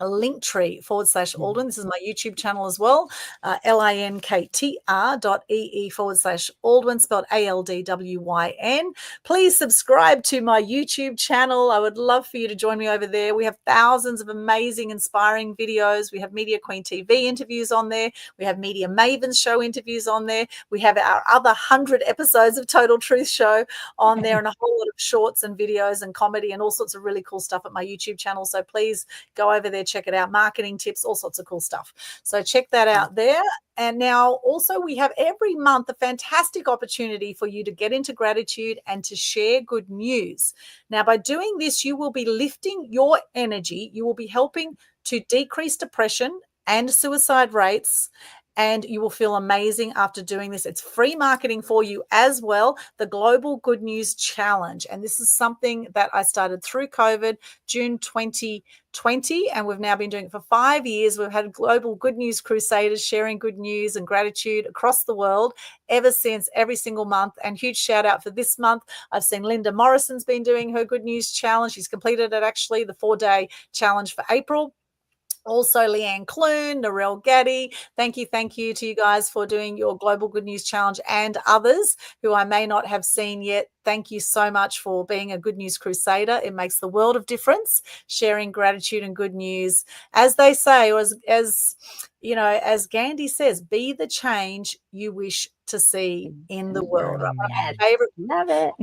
a Linktree/Aldwyn. This is my YouTube channel as well. linktr.ee/Aldwyn, spelled ALDWYN. Please subscribe to my YouTube channel. I would love for you to join me over there. We have thousands of amazing, inspiring videos. We have Media Queen TV interviews on there. We have Media Mavens show interviews on there. We have our other 100 episodes of Total Truth Show on there, and a whole lot of shorts and videos and comedy and all sorts of really cool stuff at my YouTube channel. So please go over there, check it out. Marketing tips, all sorts of cool stuff. So check that out there. And now also we have every month a fantastic opportunity for you to get into gratitude and to share good news. Now, by doing this, you will be lifting your energy. You will be helping to decrease depression and suicide rates. And you will feel amazing after doing this. It's free marketing for you as well, the Global Good News Challenge. And this is something that I started through COVID, June 2020, and we've now been doing it for 5 years. We've had Global Good News Crusaders sharing good news and gratitude across the world ever since, every single month. And huge shout out for this month. I've seen Linda Morrison's been doing her Good News Challenge. She's completed it, actually, the 4-day challenge for April. Also, Leanne Clune, Narelle Gaddy, thank you to you guys for doing your Global Good News Challenge, and others who I may not have seen yet. Thank you so much for being a Good News Crusader. It makes the world of difference, sharing gratitude and good news. As they say, or as you know, as Gandhi says, be the change you wish to see in the world. One of my favorite. Love it.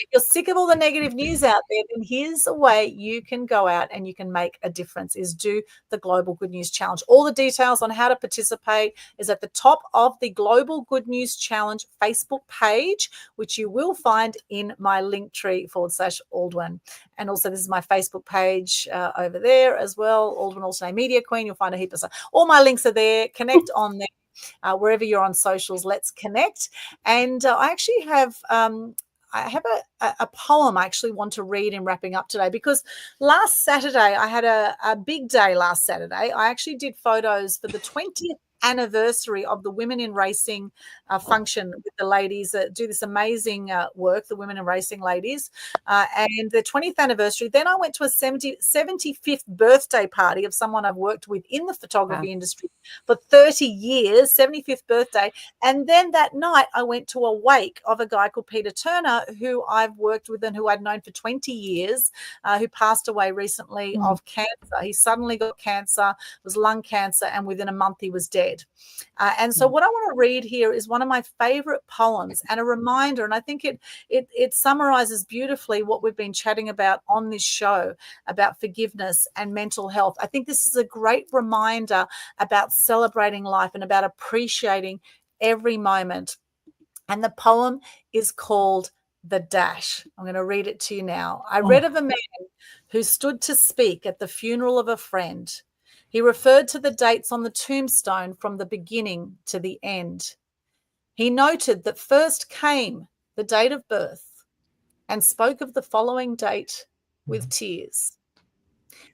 If you're sick of all the negative news out there, then here's a way you can go out and you can make a difference, is do the Global Good News Challenge. All the details on how to participate is at the top of the Global Good News Challenge Facebook page, which you will find in my Linktree /Aldwyn. And also this is my Facebook page over there as well, Aldwyn Altuney Media Queen. You'll find a heap of stuff. All my links are there. Connect on there. Wherever you're on socials, let's connect. And I actually have a poem I actually want to read in wrapping up today, because last Saturday I had a big day. Last Saturday I actually did photos for the 20th anniversary of the Women in Racing function with the ladies that do this amazing work, the Women in Racing ladies, and the 20th anniversary. Then I went to a 75th birthday party of someone I've worked with in the photography industry for 30 years, 75th birthday. And then that night I went to a wake of a guy called Peter Turner, who I've worked with and who I'd known for 20 years, who passed away recently of cancer. He suddenly got cancer, it was lung cancer, and within a month he was dead. And so what I want to read here is one of my favorite poems and a reminder, and I think it summarizes beautifully what we've been chatting about on this show about forgiveness and mental health. I think this is a great reminder about celebrating life and about appreciating every moment. And the poem is called The Dash. I'm going to read it to you now. I read of a man who stood to speak at the funeral of a friend. He referred to the dates on the tombstone from the beginning to the end. He noted that first came the date of birth and spoke of the following date with tears.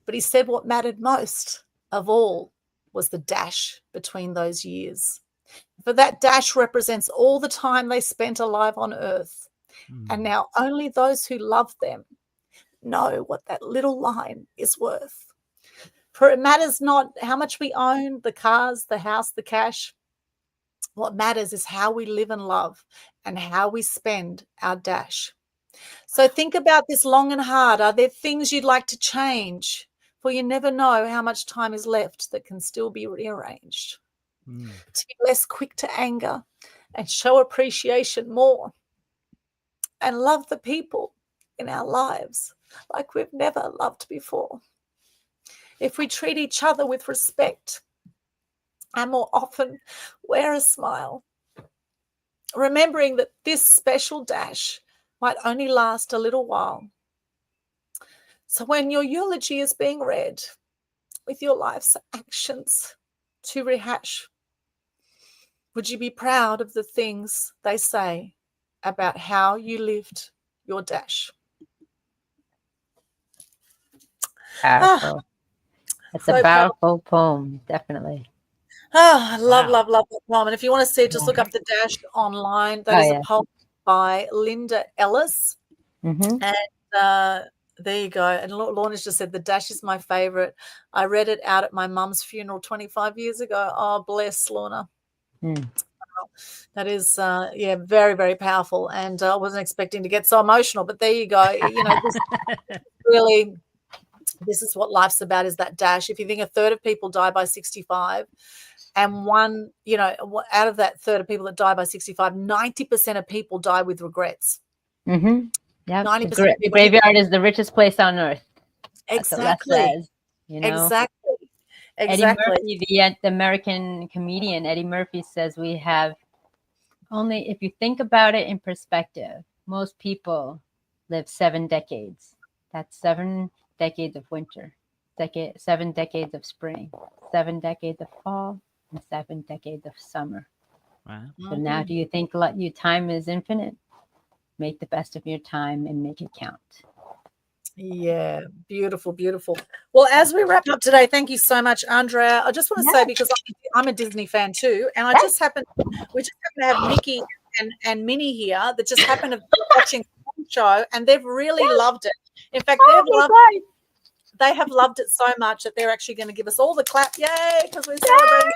But he said what mattered most of all was the dash between those years. For that dash represents all the time they spent alive on earth. And now only those who love them know what that little line is worth. For it matters not how much we own, the cars, the house, the cash. What matters is how we live and love and how we spend our dash. So think about this long and hard. Are there things you'd like to change? For you never know how much time is left that can still be rearranged. To be less quick to anger and show appreciation more. And love the people in our lives like we've never loved before. If we treat each other with respect and more often wear a smile, remembering that this special dash might only last a little while. So when your eulogy is being read with your life's actions to rehash, would you be proud of the things they say about how you lived your dash? Powerful. It's a powerful poem, definitely. I love that poem. And if you want to see it, just look up The Dash online. That is a poem by Linda Ellis. And there you go. And Lorna's just said, The Dash is my favorite. I read it out at my mum's funeral 25 years ago. Oh, bless Lorna. That is, very, very powerful. And I wasn't expecting to get so emotional, but there you go. You know, this is what life's about, is that dash. If you think a third of people die by 65, and one, out of that third of people that die by 65, 90% of people die with regrets. Yeah, 90%. The graveyard is the richest place on earth. Exactly. Says, Exactly. Eddie Murphy, the American comedian Eddie Murphy, says we have only, if you think about it in perspective, most people live 7 decades. That's 7 decades of winter. 7 decades of spring, 7 decades of fall, and 7 decades of summer. Wow. So now, do you think your time is infinite? Make the best of your time and make it count. Yeah, beautiful, beautiful. Well, as we wrap up today, thank you so much, Andrea. I just want to say, because I'm a Disney fan too, and we just happen to have Nikki and Minnie here that just happen to be watching the show, and they've really loved it. In fact, they have loved it so much that they're actually going to give us all the clap, yay, because we're celebrating.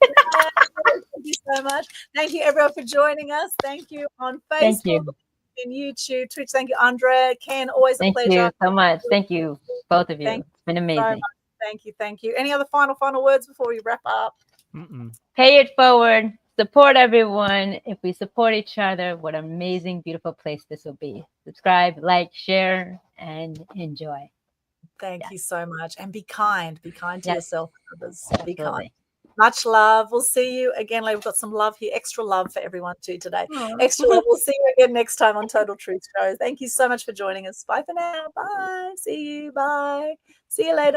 Thank you so much. Thank you, everyone, for joining us. Thank you on Facebook. In YouTube, Twitch. Thank you, Andrea. Ken, always a pleasure. Thank you so much. Thank you, both of you. It's been amazing. So thank you. Any other final words before we wrap up? Pay it forward. Support everyone. If we support each other, what an amazing, beautiful place this will be. Subscribe, like, share, and enjoy. Thank you so much. And be kind. Be kind to yourself and others. Be kind. Much love. We'll see you again later. We've got some love here, extra love for everyone too today. Extra love. We'll see you again next time on Total Truth Show. Thank you so much for joining us. Bye for now. Bye. See you. Bye. See you later.